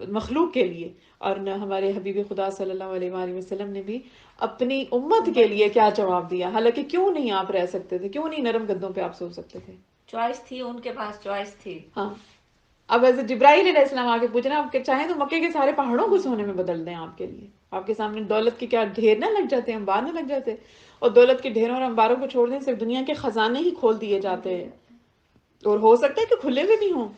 مخلوق کے لیے. اور ہمارے حبیب خدا صلی اللہ علیہ وآلہ وسلم نے بھی اپنی امت کے لیے کیا جواب دیا. حالانکہ کیوں نہیں آپ رہ سکتے تھے، کیوں نہیں نرم گدوں پہ آپ سو سکتے تھے؟ چوائس تھی ان کے پاس، چوائس تھی. ہاں. اب حضرت جبرائیل علیہ السلام آ کے پوچھ رہے ہیں، آپ چاہیں تو مکے کے سارے پہاڑوں کو سونے میں بدل دیں آپ کے لیے، آپ کے سامنے دولت کے کیا ڈھیر نہ لگ جاتے، انبار نہ لگ جاتے. اور دولت کے ڈھیروں اور انباروں کو چھوڑ دیں، صرف دنیا کے خزانے ہی کھول دیے جاتے ہیں. اور ہو سکتا ہے کہ کھلے ہوئے بھی ہوں،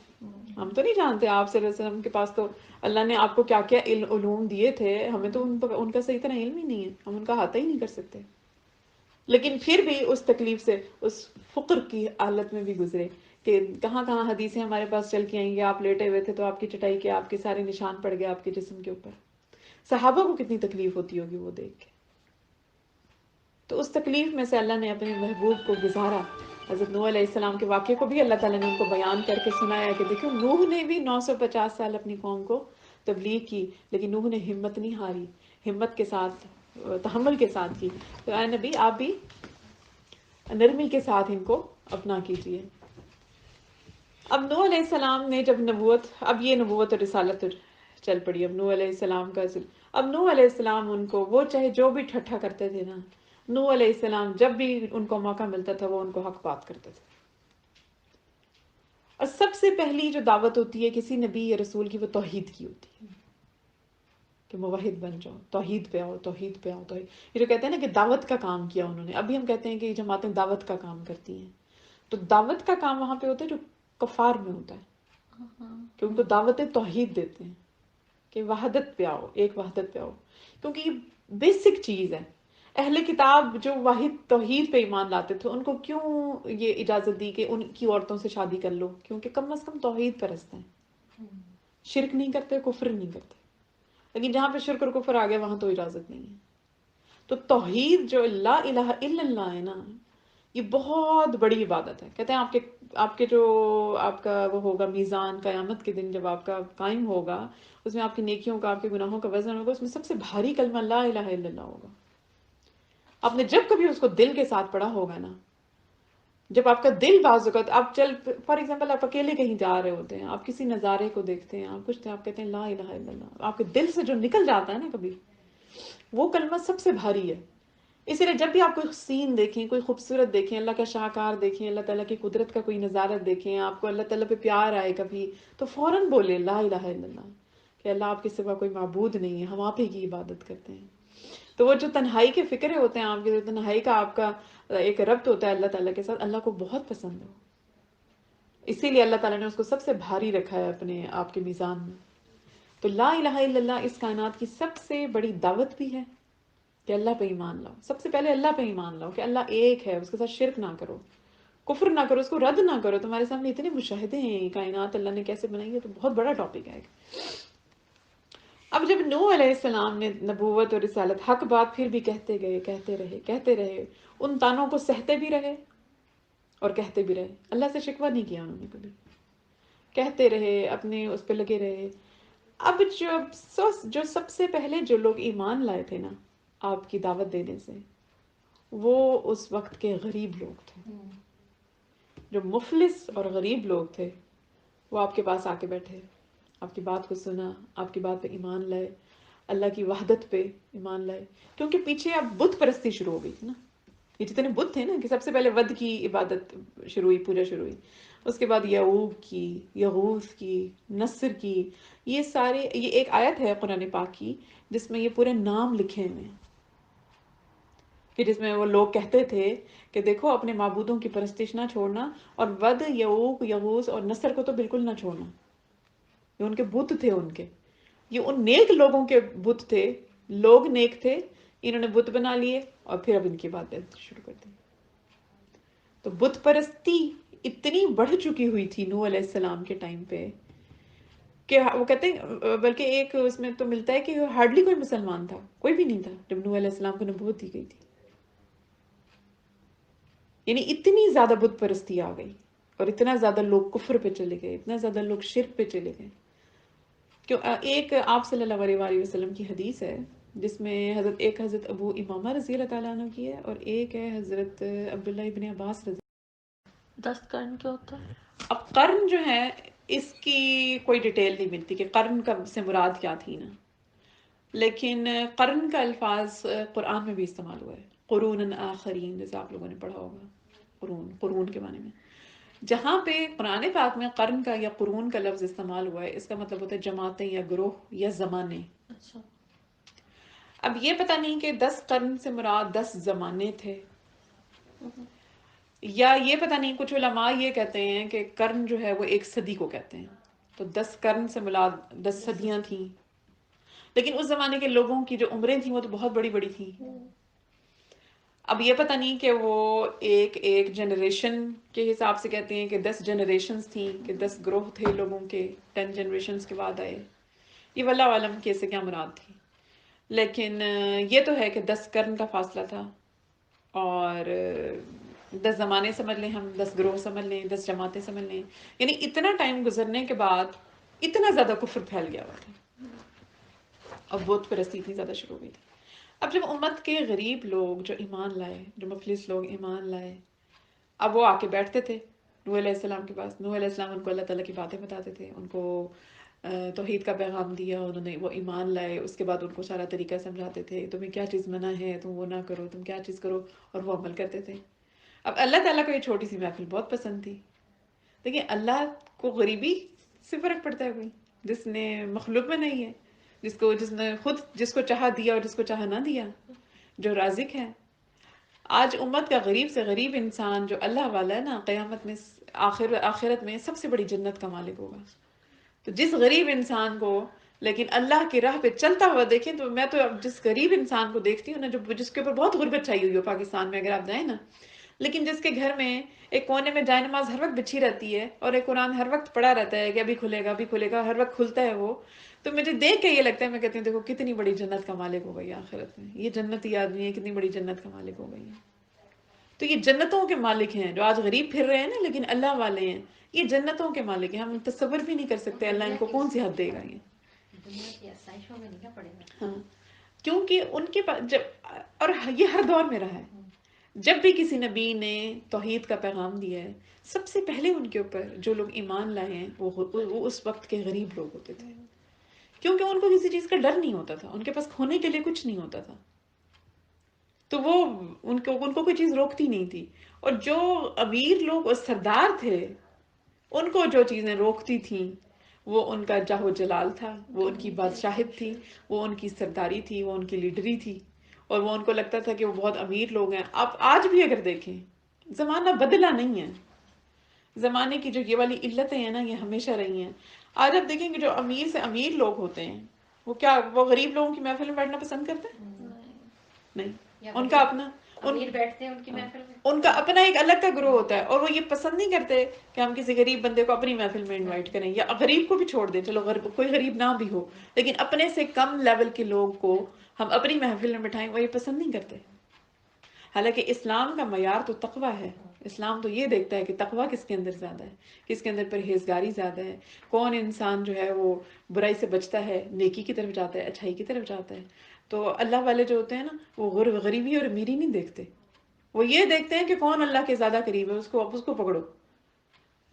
ہم تو نہیں جانتے. آپ صلی اللہ علیہ وسلم کے پاس تو اللہ نے آپ کو کیا کیا علوم دیے تھے، ہمیں تو ان کا صحیح طرح علم ہی نہیں ہے، ہم ان کا احاطہ ہی نہیں کر سکتے. لیکن پھر بھی اس تکلیف سے، اس فقر کی حالت میں بھی گزرے کہ کہاں کہاں حدیثیں ہمارے پاس چل کے آئیں گے، آپ لیٹے ہوئے تھے تو آپ کی چٹائی کے آپ کے سارے نشان پڑ گئے آپ کے جسم کے اوپر. صحابہ کو کتنی تکلیف ہوتی ہوگی وہ دیکھ کے. تو اس تکلیف میں سے اللہ نے اپنے محبوب کو گزارا. حضرت نوح علیہ السلام کے واقعے کو بھی اللہ تعالیٰ نے ان کو بیان کر کے سنایا کہ دیکھو نوح نے بھی 950 سال اپنی قوم کو تبلیغ کی، لیکن نوح نے ہمت نہیں ہاری، ہمت کے ساتھ، تحمل کے ساتھ کی. تو اے نبی آپ بھی نرمی کے ساتھ ان کو اپنا کیجیے. اب نوح علیہ السلام نے جب نبوت، اب یہ نبوت اور رسالت چل پڑی. اب نوح علیہ السلام کا اب نوح علیہ السلام ان کو، وہ چاہے جو بھی ٹھٹھا کرتے تھے نا، نوح علیہ السلام جب بھی ان کو موقع ملتا تھا وہ ان کو حق بات کرتے تھے. اور سب سے پہلی جو دعوت ہوتی ہے کسی نبی یا رسول کی، وہ توحید کی ہوتی ہے کہ موحد بن جاؤ، توحید پہ آؤ، توحید پہ آؤ. توحید، یہ جو کہتے ہیں نا کہ دعوت کا کام کیا انہوں نے. ابھی ہم کہتے ہیں کہ یہ جماعتیں دعوت کا کام کرتی ہیں، تو دعوت کا کام وہاں پہ ہوتا ہے جو کفار میں ہوتا ہے، کہ ان کو دعوت توحید دیتے ہیں کہ وحدت پہ آؤ، ایک وحدت پہ آؤ. کیونکہ یہ بیسک چیز ہے. اہل کتاب جو واحد توحید پہ ایمان لاتے تھے، ان کو کیوں یہ اجازت دی کہ ان کی عورتوں سے شادی کر لو؟ کیونکہ کم از کم توحید پرست ہیں، شرک نہیں کرتے، کفر نہیں کرتے. لیکن جہاں پہ شرک اور کفر آ گیا وہاں تو اجازت نہیں ہے. تو توحید جو لا الہ الا اللہ ہے نا، یہ بہت بڑی عبادت ہے. کہتے ہیں آپ کے جو آپ کا وہ ہوگا میزان قیامت کے دن جب آپ کا قائم ہوگا، اس میں آپ کی نیکیوں کا، آپ کے گناہوں کا وزن ہوگا، اس میں سب سے بھاری کلمہ لا الہ الا اللہ ہوگا. آپ نے جب کبھی اس کو دل کے ساتھ پڑھا ہوگا نا، جب آپ کا دل باز ہوگا، تو آپ فار ایگزامپل آپ اکیلے کہیں جا رہے ہوتے ہیں، آپ کسی نظارے کو دیکھتے ہیں، آپ کچھ آپ کہتے ہیں لا الہ الا اللہ، آپ کے دل سے جو نکل جاتا ہے نا کبھی، وہ کلمہ سب سے بھاری ہے. اسی لیے جب بھی آپ کوئی سین دیکھیں، کوئی خوبصورت دیکھیں، اللہ کا شاہکار دیکھیں، اللہ تعالیٰ کی قدرت کا کوئی نظارہ دیکھیں، آپ کو اللہ تعالیٰ پہ پیار آئے کبھی، تو فوراً بولے لا الہ الا اللہ، کہ اللہ آپ کے سوا کوئی معبود نہیں ہے، ہم آپ ہی کی عبادت کرتے ہیں. تو وہ جو تنہائی کے فکرے ہوتے ہیں آپ کے، تنہائی کا آپ کا ایک ربط ہوتا ہے اللہ تعالیٰ کے ساتھ، اللہ کو بہت پسند ہے. اسی لیے اللہ تعالیٰ نے اس کو سب سے بھاری رکھا ہے اپنے آپ کے میزان میں. تو لا الہ الا اللہ اس کائنات کی سب سے بڑی دعوت بھی ہے کہ اللہ پہ ایمان لاؤ. سب سے پہلے اللہ پہ ایمان لاؤ کہ اللہ ایک ہے، اس کے ساتھ شرک نہ کرو، کفر نہ کرو، اس کو رد نہ کرو. تمہارے سامنے اتنے مشاہدے ہیں کائنات اللہ نے کیسے بنائی ہے، تو بہت بڑا ٹاپک ہے. اب جب نوح علیہ السلام نے نبوت اور رسالت حق بات پھر بھی کہتے رہے، ان تانوں کو سہتے بھی رہے اور کہتے بھی رہے. اللہ سے شکوہ نہیں کیا انہوں نے کبھی، کہتے رہے، اپنے اس پہ لگے رہے. اب جو سب سے پہلے جو لوگ ایمان لائے تھے نا آپ کی دعوت دینے سے، وہ اس وقت کے غریب لوگ تھے. جو مفلس اور غریب لوگ تھے وہ آپ کے پاس آ کے بیٹھے، آپ کی بات کو سنا، آپ کی بات پہ ایمان لائے، اللہ کی وحدت پہ ایمان لائے. کیونکہ پیچھے اب بت پرستی شروع ہو گئی تھی نا. یہ جتنے بت تھے نا، کہ سب سے پہلے ود کی عبادت شروع ہوئی، اس کے بعد یعوق کی، یغوث کی، نصر کی. یہ ایک آیت ہے قرآن پاک کی جس میں یہ پورے نام لکھے ہوئے ہیں، کہ جس میں وہ لوگ کہتے تھے کہ دیکھو اپنے معبودوں کی پرستش نہ چھوڑنا، اور ود، یعوق، یغوث اور نصر کو تو بالکل نہ چھوڑنا. یہ ان کے بت تھے، یہ ان نیک لوگوں کے بت تھے. لوگ نیک تھے، انہوں نے بت بنا لیے اور پھر اب ان کی باتیں شروع کر دی. تو بت پرستی اتنی بڑھ چکی ہوئی تھی نوح علیہ السلام کے ٹائم پہ کہ وہ کہتے ہیں، بلکہ ایک اس میں تو ملتا ہے کہ ہارڈلی کوئی مسلمان تھا، کوئی بھی نہیں تھا جب نوح علیہ السلام کو نبوت دی گئی تھی. یعنی اتنی زیادہ بت پرستی آ گئی اور اتنا زیادہ لوگ کفر پہ چلے گئے، اتنا زیادہ لوگ شرک پہ چلے گئے. ایک آپ صلی اللہ علیہ وآلہ وسلم کی حدیث ہے جس میں حضرت ابو امامہ رضی اللہ تعالیٰ عنہ کی ہے اور ایک ہے حضرت عبداللہ ابن عباس رضی. 10 قرن کیا ہوتا ہے؟ اب قرن جو ہے اس کی کوئی ڈیٹیل نہیں ملتی کہ قرن کا سے مراد کیا تھی نا، لیکن قرن کا الفاظ قرآن میں بھی استعمال ہوا ہے، قرون آخرین، جیسے آپ لوگوں نے پڑھا ہوگا قرون کے معنی میں. جہاں پہ قرآن پاک میں قرن کا یا قرون کا لفظ استعمال ہوا ہے اس کا مطلب ہوتا ہے جماعتیں یا گروہ یا زمانے. اچھا. اب یہ پتہ نہیں کہ 10 قرن سے مراد 10 زمانے تھے، یا یہ پتہ نہیں، کچھ علماء یہ کہتے ہیں کہ قرن جو ہے وہ ایک صدی کو کہتے ہیں، تو 10 قرن سے مراد 10 صدیاں تھیں. لیکن اس زمانے کے لوگوں کی جو عمریں تھیں وہ تو بہت بڑی بڑی تھیں. اب یہ پتہ نہیں کہ وہ ایک جنریشن کے حساب سے کہتے ہیں کہ 10 جنریشنز تھیں، کہ 10 گروہ تھے لوگوں کے، 10 جنریشنز کے بعد آئے. یہ واللہ عالم کہ اسے کیا مراد تھی. لیکن یہ تو ہے کہ 10 قرن کا فاصلہ تھا اور 10 زمانے سمجھ لیں، ہم 10 گروہ سمجھ لیں، 10 جماعتیں سمجھ لیں. یعنی اتنا ٹائم گزرنے کے بعد اتنا زیادہ کفر پھیل گیا ہوا تھا اور بت پرستی اتنی زیادہ شروع ہو گئی تھی. اب جب امت کے غریب لوگ جو ایمان لائے، جو مفلس لوگ ایمان لائے، اب وہ آ کے بیٹھتے تھے نوح علیہ السلام کے پاس. نوح علیہ السلام ان کو اللہ تعالیٰ کی باتیں بتاتے تھے، ان کو توحید کا پیغام دیا، انہوں نے وہ ایمان لائے. اس کے بعد ان کو سارا طریقہ سمجھاتے تھے، تمہیں کیا چیز منع ہے تم وہ نہ کرو، تم کیا چیز کرو، اور وہ عمل کرتے تھے. اب اللہ تعالیٰ کو یہ چھوٹی سی محفل بہت پسند تھی. دیکھیں اللہ کو غریبی سے فرق پڑتا ہے کوئی، جس نے مخلوق میں نہیں ہے، جس نے خود جس کو چاہا دیا اور جس کو چاہا نہ دیا، جو رازق ہے. آج امت کا غریب سے غریب انسان جو اللہ والا ہے نا، قیامت میں آخرت میں سب سے بڑی جنت کا مالک ہوگا. تو جس غریب انسان کو لیکن اللہ کی راہ پہ چلتا ہوا دیکھیں، تو میں تو اب جس غریب انسان کو دیکھتی ہوں نا، جس کے اوپر بہت غربت چھائی ہوئی ہو پاکستان میں اگر آپ جائیں نا، لیکن جس کے گھر میں ایک کونے میں جائے نماز ہر وقت بچھی رہتی ہے اور ایک قرآن ہر وقت پڑھا رہتا ہے کہ ابھی کھلے گا ابھی کھلے گا، ہر وقت کھلتا ہے وہ، تو مجھے دیکھ کے یہ لگتا ہے، میں کہتی ہوں دیکھو کتنی بڑی جنت کا مالک ہو گئی آخرت میں. یہ جنتی آدمی ہے، کتنی بڑی جنت کا مالک ہو گئی ہے. تو یہ جنتوں کے مالک ہیں جو آج غریب پھر رہے ہیں نا، لیکن اللہ والے ہیں. یہ جنتوں کے مالک ہیں، ہم تصور بھی نہیں کر سکتے اللہ ان کو کون سی حد دے گا. یہ دنیا کی آسائشوں میں نہیں پڑے گا. ہاں، کیونکہ ان کے پاس اور یہ ہر دور میں رہا ہے. جب بھی کسی نبی نے توحید کا پیغام دیا ہے، سب سے پہلے ان کے اوپر جو لوگ ایمان لائے ہیں وہ اس وقت کے غریب لوگ ہوتے تھے، کیونکہ ان کو کسی چیز کا ڈر نہیں ہوتا تھا، ان کے پاس کھونے کے لیے کچھ نہیں ہوتا تھا، تو وہ ان کو کوئی چیز روکتی نہیں تھی. اور جو امیر لوگ اور سردار تھے، ان کو جو چیزیں روکتی تھیں وہ ان کا جاہ و جلال تھا، وہ ان کی بادشاہت تھی، وہ ان کی سرداری تھی، وہ ان کی لیڈری تھی، اور وہ ان کو لگتا تھا کہ وہ بہت امیر لوگ ہیں. آپ آج بھی اگر دیکھیں زمانہ بدلا نہیں ہے، زمانے کی جو یہ والی علتیں ہیں نا یہ ہمیشہ رہی ہیں. آج آپ دیکھیں کہ جو امیر سے امیر لوگ ہوتے ہیں وہ غریب لوگوں کی محفل میں بیٹھنا پسند کرتے ہیں؟ نہیں. ان کا اپنا امیر بیٹھتے ہیں ان کی محفل میں، ان کا اپنا ایک الگ کا گروہ ہوتا ہے، اور وہ یہ پسند نہیں کرتے کہ ہم کسی غریب بندے کو اپنی محفل میں انوائٹ کریں، یا غریب کو بھی چھوڑ دیں، چلو کوئی غریب نہ بھی ہو لیکن اپنے سے کم لیول کے لوگ کو ہم اپنی محفل میں بٹھائیں، وہ یہ پسند نہیں کرتے. حالانکہ اسلام کا معیار تو تقویٰ ہے. اسلام تو یہ دیکھتا ہے کہ تقویٰ کس کے اندر زیادہ ہے، کس کے اندر پرہیزگاری زیادہ ہے، کون انسان جو ہے وہ برائی سے بچتا ہے، نیکی کی طرف جاتا ہے، اچھائی کی طرف جاتا ہے. تو اللہ والے جو ہوتے ہیں نا وہ غریبی اور امیری نہیں دیکھتے، وہ یہ دیکھتے ہیں کہ کون اللہ کے زیادہ قریب ہے، اس کو پکڑو.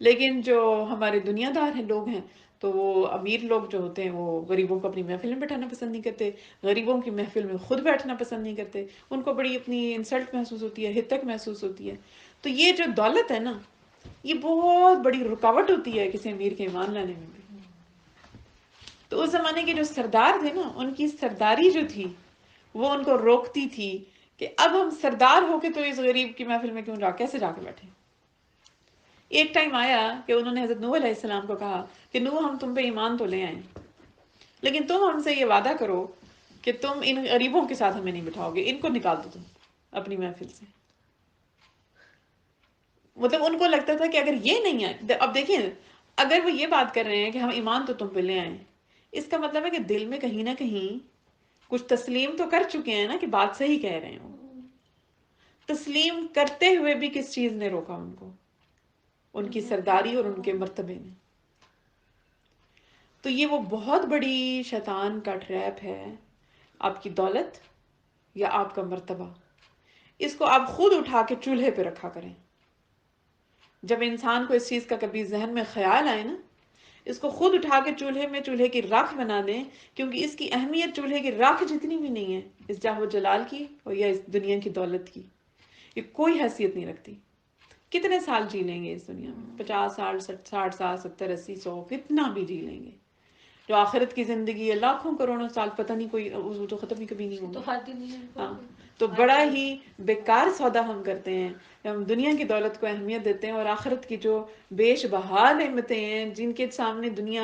لیکن جو ہمارے دنیا دار ہیں لوگ ہیں، تو وہ امیر لوگ جو ہوتے ہیں وہ غریبوں کو اپنی محفل میں بٹھانا پسند نہیں کرتے، غریبوں کی محفل میں خود بیٹھنا پسند نہیں کرتے. ان کو بڑی اپنی انسلٹ محسوس ہوتی ہے، ہتک محسوس ہوتی ہے. تو یہ جو دولت ہے نا، یہ بہت بڑی رکاوٹ ہوتی ہے کسی امیر کے ایمان لانے میں بھی. تو اس زمانے کے جو سردار تھے نا، ان کی سرداری جو تھی وہ ان کو روکتی تھی کہ اب ہم سردار ہو کے تو اس غریب کی محفل میں کیسے جا کے بیٹھیں. ایک ٹائم آیا کہ انہوں نے حضرت نوح علیہ السلام کو کہا کہ نوح ہم تم پہ ایمان تو لے آئیں، لیکن تم ہم سے یہ وعدہ کرو کہ تم ان غریبوں کے ساتھ ہمیں نہیں بٹھاؤ گے، ان کو نکال دو تم اپنی محفل سے. مطلب ان کو لگتا تھا کہ اگر یہ نہیں ہے، اب دیکھیں اگر وہ یہ بات کر رہے ہیں کہ ہم ایمان تو تم پہ لے آئیں، اس کا مطلب ہے کہ دل میں کہیں نہ کہیں کچھ تسلیم تو کر چکے ہیں نا کہ بات صحیح کہہ رہے ہیں. تسلیم کرتے ہوئے بھی کس چیز نے روکا ان کو؟ ان کی سرداری اور ان کے مرتبے نے. تو یہ وہ بہت بڑی شیطان کا ٹریپ ہے، آپ کی دولت یا آپ کا مرتبہ. اس کو آپ خود اٹھا کے چولہے پہ رکھا کریں. جب انسان کو اس چیز کا کبھی ذہن میں خیال آئے نا، اس کو خود اٹھا کے چولہے کی راکھ بنا دیں، کیونکہ اس کی اہمیت چولہے کی راکھ جتنی بھی نہیں ہے اس جاہ و جلال کی اور یا اس دنیا کی دولت کی. یہ کوئی حیثیت نہیں رکھتی. کتنے سال جی لیں گے اس دنیا میں؟ 50 سال، 60 سال، 70، 80، 100، کتنا بھی جی لیں گے. جو آخرت کی زندگی ہے لاکھوں کروڑوں سال، پتہ نہیں کوئی، وہ تو ختم ہی کبھی نہیں تو ہوگا. حد ہی نہیں ہے. ہاں، تو بڑا ہی بیکار سودا ہم کرتے ہیں. ہم دنیا کی دولت کو اہمیت دیتے ہیں اور آخرت کی جو بیش بہا نعمتیں ہیں جن کے سامنے دنیا،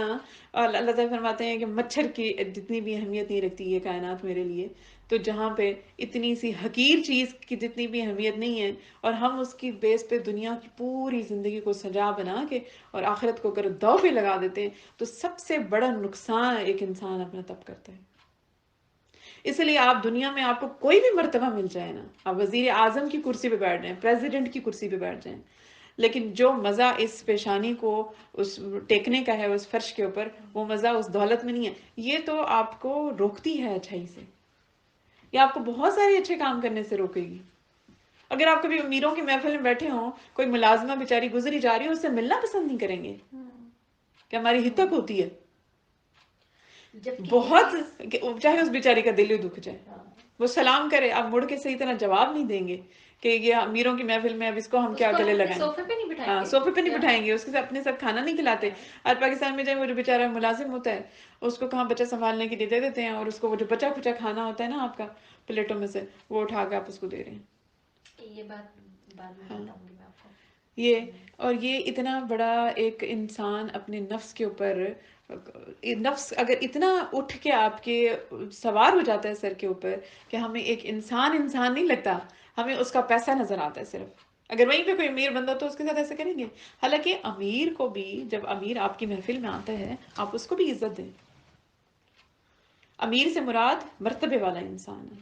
اور اللہ تعالیٰ فرماتے ہیں کہ مچھر کی جتنی بھی اہمیت نہیں رکھتی یہ کائنات میرے لیے. تو جہاں پہ اتنی سی حقیر چیز کی جتنی بھی اہمیت نہیں ہے، اور ہم اس کی بیس پہ دنیا کی پوری زندگی کو سجا بنا کے اور آخرت کو اگر دو پہ لگا دیتے ہیں، تو سب سے بڑا نقصان ایک انسان اپنا تب کرتا ہے. اس لیے آپ دنیا میں آپ کو کوئی بھی مرتبہ مل جائے نا، آپ وزیر اعظم کی کرسی پہ بیٹھ جائیں، پریزیڈنٹ کی کرسی پہ بیٹھ جائیں، لیکن جو مزہ اس پیشانی کو اس ٹیکنے کا ہے اس فرش کے اوپر، وہ مزہ اس دولت میں نہیں ہے. یہ تو آپ کو روکتی ہے اچھائی سے، یہ آپ کو بہت سارے اچھے کام کرنے سے روکے گی. اگر آپ کبھی امیروں کی محفل میں بیٹھے ہوں، کوئی ملازمہ بیچاری گزری جا رہی ہے، اس سے ملنا پسند نہیں کریں گے کہ ہماری ہتک ہوتی ہے بہت، چاہے اس بیچاری کا دل ہی دکھ جائے، وہ سلام کرے، آپ مڑ کے صحیح طرح جواب نہیں دیں گے کہ یہ امیروں کی محفل میں اب اس کو ہم کیا گلے لگائیں. سوفے پہ نہیں بٹھائیں گے، سوفے پہ نہیں بٹھائیں گے، اس کے ساتھ اپنے ساتھ کھانا نہیں کھلاتے. آج پاکستان میں جائے وہ جو بیچارہ ملازم ہوتا ہے، اس کو کہاں بچہ سنبھالنے کے لیے دے دیتے ہیں، اور اس کو وہ جو بچا کھچا کھانا ہوتا ہے نا آپ کا پلیٹوں میں سے، وہ اٹھا کے آپ اس کو دے رہے ہیں. یہ بات بعد میں بتاؤں گی میں آپ کو. یہ اتنا بڑا ایک انسان اپنے نفس کے اوپر، نفس اگر اتنا اٹھ کے آپ کے سوار ہو جاتا ہے سر کے اوپر کہ ہمیں ایک انسان نہیں لگتا، ہمیں اس کا پیسہ نظر آتا ہے صرف. اگر وہیں پہ کوئی امیر بندہ تو اس کے ساتھ ایسے کریں گے. حالانکہ امیر کو بھی، جب امیر آپ کی محفل میں آتا ہے، آپ اس کو بھی عزت دیں. امیر سے مراد مرتبے والا انسان ہے.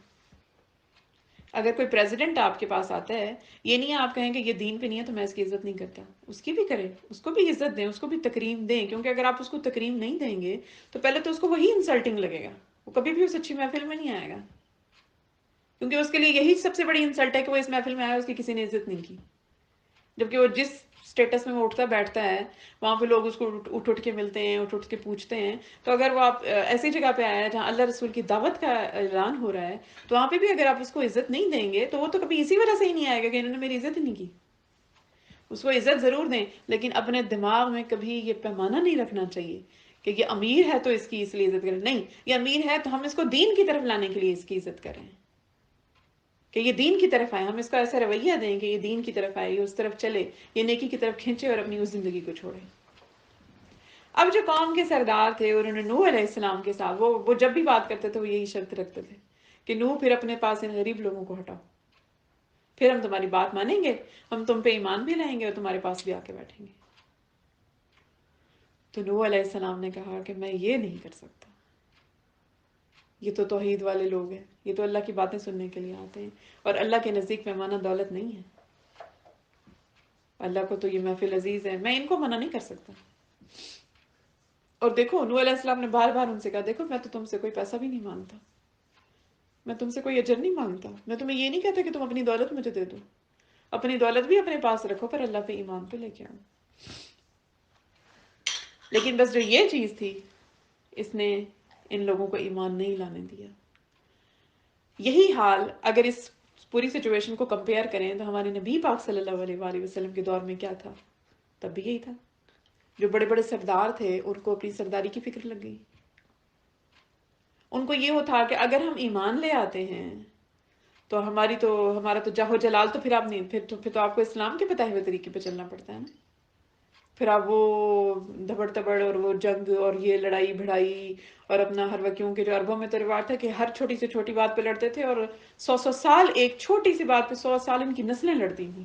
اگر کوئی پریزیڈنٹ آپ کے پاس آتا ہے، یہ نہیں ہے آپ کہیں کہ یہ دین پہ نہیں ہے تو میں اس کی عزت نہیں کرتا. اس کی بھی کریں، اس کو بھی عزت دیں، اس کو بھی تکریم دیں. کیونکہ اگر آپ اس کو تکریم نہیں دیں گے تو پہلے تو اس کو وہی انسلٹنگ لگے گا، وہ کبھی بھی اس اچھی محفل میں نہیں آئے گا. کیونکہ اس کے لیے یہی سب سے بڑی انسلٹ ہے کہ وہ اس محفل میں آیا، اس کی کسی نے عزت نہیں کی. جبکہ وہ جس سٹیٹس میں وہ اٹھتا بیٹھتا ہے، وہاں پہ لوگ اس کو اٹھ کے ملتے ہیں، اٹھ کے پوچھتے ہیں. تو اگر وہ آپ ایسی جگہ پہ آیا ہے جہاں اللہ رسول کی دعوت کا اعلان ہو رہا ہے، تو وہاں پہ بھی اگر آپ اس کو عزت نہیں دیں گے تو وہ تو کبھی اسی وجہ سے ہی نہیں آئے گا کہ انہوں نے میری عزت ہی نہیں کی. اس کو عزت ضرور دیں، لیکن اپنے دماغ میں کبھی یہ پیمانہ نہیں رکھنا چاہیے کہ یہ امیر ہے تو اس کی اس لیے عزت کریں. نہیں، یہ امیر ہے تو ہم اس کو دین کی طرف لانے کے لیے اس کی عزت کریں کہ یہ دین کی طرف آئے. ہم اس کو ایسا رویہ دیں کہ یہ دین کی طرف آئے، یہ اس طرف چلے، یہ نیکی کی طرف کھینچے اور اپنی اس زندگی کو چھوڑے. اب جو قوم کے سردار تھے، انہوں نے نوح علیہ السلام کے ساتھ، وہ جب بھی بات کرتے تھے وہ یہی شرط رکھتے تھے کہ نوح پھر اپنے پاس ان غریب لوگوں کو ہٹاؤ، پھر ہم تمہاری بات مانیں گے، ہم تم پہ ایمان بھی لائیں گے اور تمہارے پاس بھی آ کے بیٹھیں گے. تو نوح علیہ السلام نے کہا کہ میں یہ نہیں کر سکتا. یہ تو توحید والے لوگ ہیں، یہ تو اللہ کی باتیں سننے کے لیے آتے ہیں، اور اللہ کے نزدیک پیمانہ دولت نہیں ہے. اللہ کو تو یہ محفل عزیز ہے، میں ان کو منع نہیں کر سکتا. اور دیکھو نوح علیہ السلام نے بار بار ان سے کہا، دیکھو میں تو تم سے کوئی پیسہ بھی نہیں مانگتا، میں تم سے کوئی اجر نہیں مانگتا، میں تمہیں یہ نہیں کہتا کہ تم اپنی دولت مجھے دے دو، اپنی دولت بھی اپنے پاس رکھو پر اللہ پہ ایمان پہ لے کے آؤ. لیکن بس جو یہ چیز تھی، اس نے ان لوگوں کو ایمان نہیں لانے دیا. یہی حال اگر اس پوری سچویشن کو کمپیئر کریں تو ہمارے نبی پاک صلی اللہ علیہ وآلہ وسلم کے دور میں کیا تھا؟ تب بھی یہی تھا. جو بڑے بڑے سردار تھے ان کو اپنی سرداری کی فکر لگ گئی. ان کو یہ تھا کہ اگر ہم ایمان لے آتے ہیں تو ہمارا تو جاہ و جلال تو پھر آپ نہیں، پھر تو آپ کو اسلام کے بتائے ہوئے طریقے پہ چلنا پڑتا ہے نا. پھر آپ وہ دھبڑ تبڑ اور وہ جنگ اور یہ لڑائی بھڑائی اور اپنا ہر وقت، کیونکہ جو عربوں میں تو روایت تھا کہ ہر چھوٹی سے چھوٹی بات پہ لڑتے تھے، اور 100 سال ایک چھوٹی سی بات پہ 100 سال ان کی نسلیں لڑتی تھیں.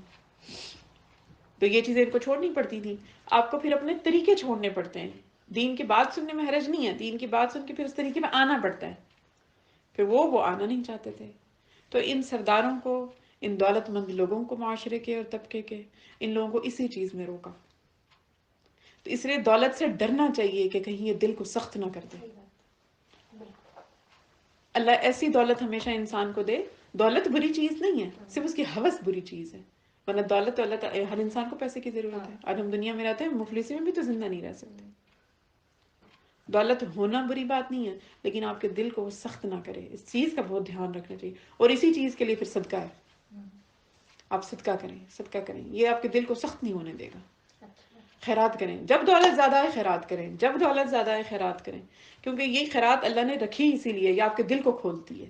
تو یہ چیزیں ان کو چھوڑنی پڑتی تھی. آپ کو پھر اپنے طریقے چھوڑنے پڑتے ہیں. دین کی بات سننے میں حرج نہیں ہے، دین کی بات سن کے پھر اس طریقے میں آنا پڑتا ہے. پھر وہ آنا نہیں چاہتے تھے. تو ان سرداروں کو ان دولت مند لوگوں کو معاشرے کے اور طبقے کے، ان لوگوں کو اسی چیز میں روکا. تو اس لیے دولت سے ڈرنا چاہیے کہ کہیں یہ دل کو سخت نہ کر دے. اللہ ایسی دولت ہمیشہ انسان کو دے. دولت بری چیز نہیں ہے، صرف اس کی ہوس بری چیز ہے. ورنہ دولت تو ہر انسان کو پیسے کی ضرورت ہے. آج ہم دنیا میں رہتے ہیں، مفلسی میں بھی تو زندہ نہیں رہ سکتے. دولت ہونا بری بات نہیں ہے، لیکن آپ کے دل کو وہ سخت نہ کرے. اس چیز کا بہت دھیان رکھنا چاہیے. اور اسی چیز کے لیے پھر صدقہ ہے. آپ صدقہ کریں، صدقہ کریں. یہ آپ کے دل کو سخت نہیں ہونے دے گا. خیرات کریں. جب دولت زیادہ ہے خیرات کریں. جب دولت زیادہ ہے خیرات کریں. کیونکہ یہ خیرات اللہ نے رکھی اسی لیے، یہ آپ کے دل کو کھولتی ہے.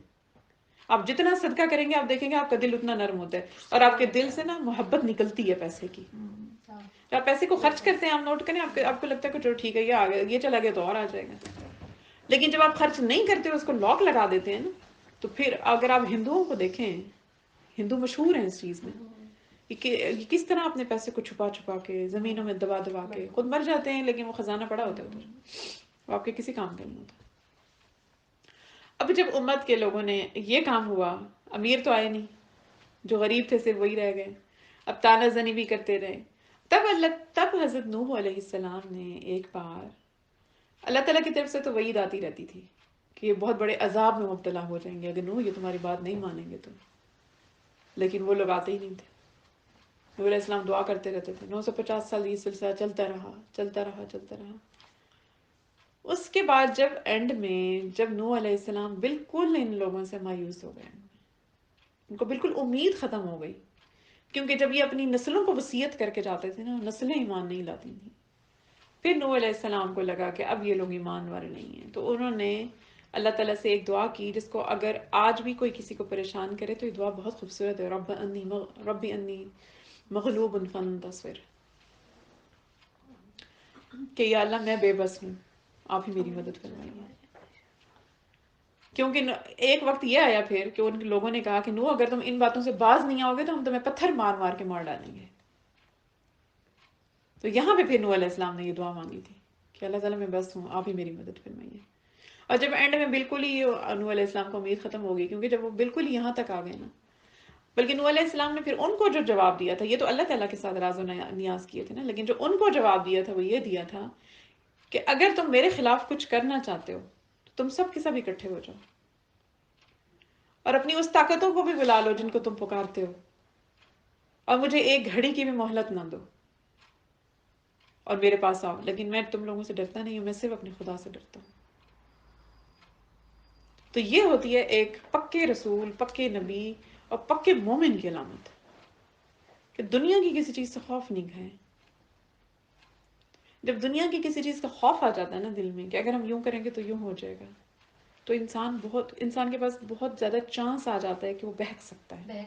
آپ جتنا صدقہ کریں گے آپ دیکھیں گے آپ کا دل اتنا نرم ہوتا ہے، اور آپ کے دل سے نا محبت نکلتی ہے پیسے کی. آپ پیسے کو خرچ کرتے ہیں، آپ نوٹ کریں، آپ کو لگتا ہے کہ چلو ٹھیک ہے یہ آ گیا، یہ چلا گیا تو اور آ جائے گا. لیکن جب آپ خرچ نہیں کرتے اس کو لاک لگا دیتے ہیں نا، تو پھر اگر آپ ہندوؤں کو دیکھیں، ہندو مشہور ہیں اس چیز میں، یہ کس طرح اپنے پیسے کو چھپا چھپا کے زمینوں میں دبا دبا کے خود مر جاتے ہیں، لیکن وہ خزانہ پڑا ہوتا ہے ادھر، وہ آپ کے کسی کام کا نہیں ہوتا. اب جب امت کے لوگوں نے یہ کام ہوا، امیر تو آئے نہیں، جو غریب تھے صرف وہی رہ گئے. اب تانا زنی بھی کرتے رہے. تب حضرت نوح علیہ السلام نے ایک بار، اللہ تعالیٰ کی طرف سے تو وعید آتی رہتی تھی کہ یہ بہت بڑے عذاب میں مبتلا ہو جائیں گے اگر نوح یہ تمہاری بات نہیں مانیں گے تو. لیکن وہ لوگ آتے ہی نہیں تھے. نوح علیہ السلام دعا کرتے رہتے تھے. 950 سال یہ سلسلہ چلتا رہا چلتا رہا چلتا رہا. اس کے بعد جب اینڈ میں جب نوح علیہ السلام بالکل ان لوگوں سے مایوس ہو گئے، ان کو بالکل امید ختم ہو گئی، کیونکہ جب یہ اپنی نسلوں کو وصیت کر کے جاتے تھے نا، نسلیں ایمان نہیں لاتی تھیں. پھر نوح علیہ السلام کو لگا کہ اب یہ لوگ ایمان والے نہیں ہیں، تو انہوں نے اللہ تعالیٰ سے ایک دعا کی جس کو اگر آج بھی کوئی کسی کو پریشان کرے تو یہ دعا بہت خوبصورت ہے. رب انی مغلوب فانتصر، کہ یا اللہ میں بے بس ہوں، آپ ہی میری مدد فرمائیے. کیونکہ ایک وقت یہ آیا پھر کہ ان لوگوں نے کہا کہ نوح اگر تم ان باتوں سے باز نہیں آؤ گے تو ہم تمہیں پتھر مار مار کے مار ڈالیں گے. تو یہاں پہ پھر نوح علیہ السلام نے یہ دعا مانگی تھی کہ اللہ تعالیٰ میں بس ہوں، آپ ہی میری مدد فرمائیے. اور جب اینڈ میں بالکل ہی نوح علیہ السلام کو امید ختم ہو گئی، کیونکہ جب وہ بالکل یہاں تک آ گئے نا، بلکہ نوح علیہ السلام نے پھر ان کو جو جواب دیا تھا، یہ تو اللہ تعالیٰ کے ساتھ راز و نیاز کیے تھے نا، لیکن جو ان کو جواب دیا تھا وہ یہ دیا تھا کہ اگر تم میرے خلاف کچھ کرنا چاہتے ہو تو تم سب کے سب اکٹھے ہو جاؤ، اور اپنی اس طاقتوں کو بھی بلا لو جن کو تم پکارتے ہو، اور مجھے ایک گھڑی کی بھی مہلت نہ دو، اور میرے پاس آؤ. لیکن میں تم لوگوں سے ڈرتا نہیں ہوں، میں صرف اپنے خدا سے ڈرتا ہوں. تو یہ ہوتی ہے ایک پکے رسول، پکے نبی اور پکے مومن کی علامت، کہ دنیا کی کسی چیز سے خوف نہیں کھائے. جب دنیا کی کسی چیز کا خوف آ جاتا ہے نا دل میں کہ اگر ہم یوں کریں گے تو یوں ہو جائے گا، تو انسان کے پاس بہت زیادہ چانس آ جاتا ہے کہ وہ بہک سکتا ہے.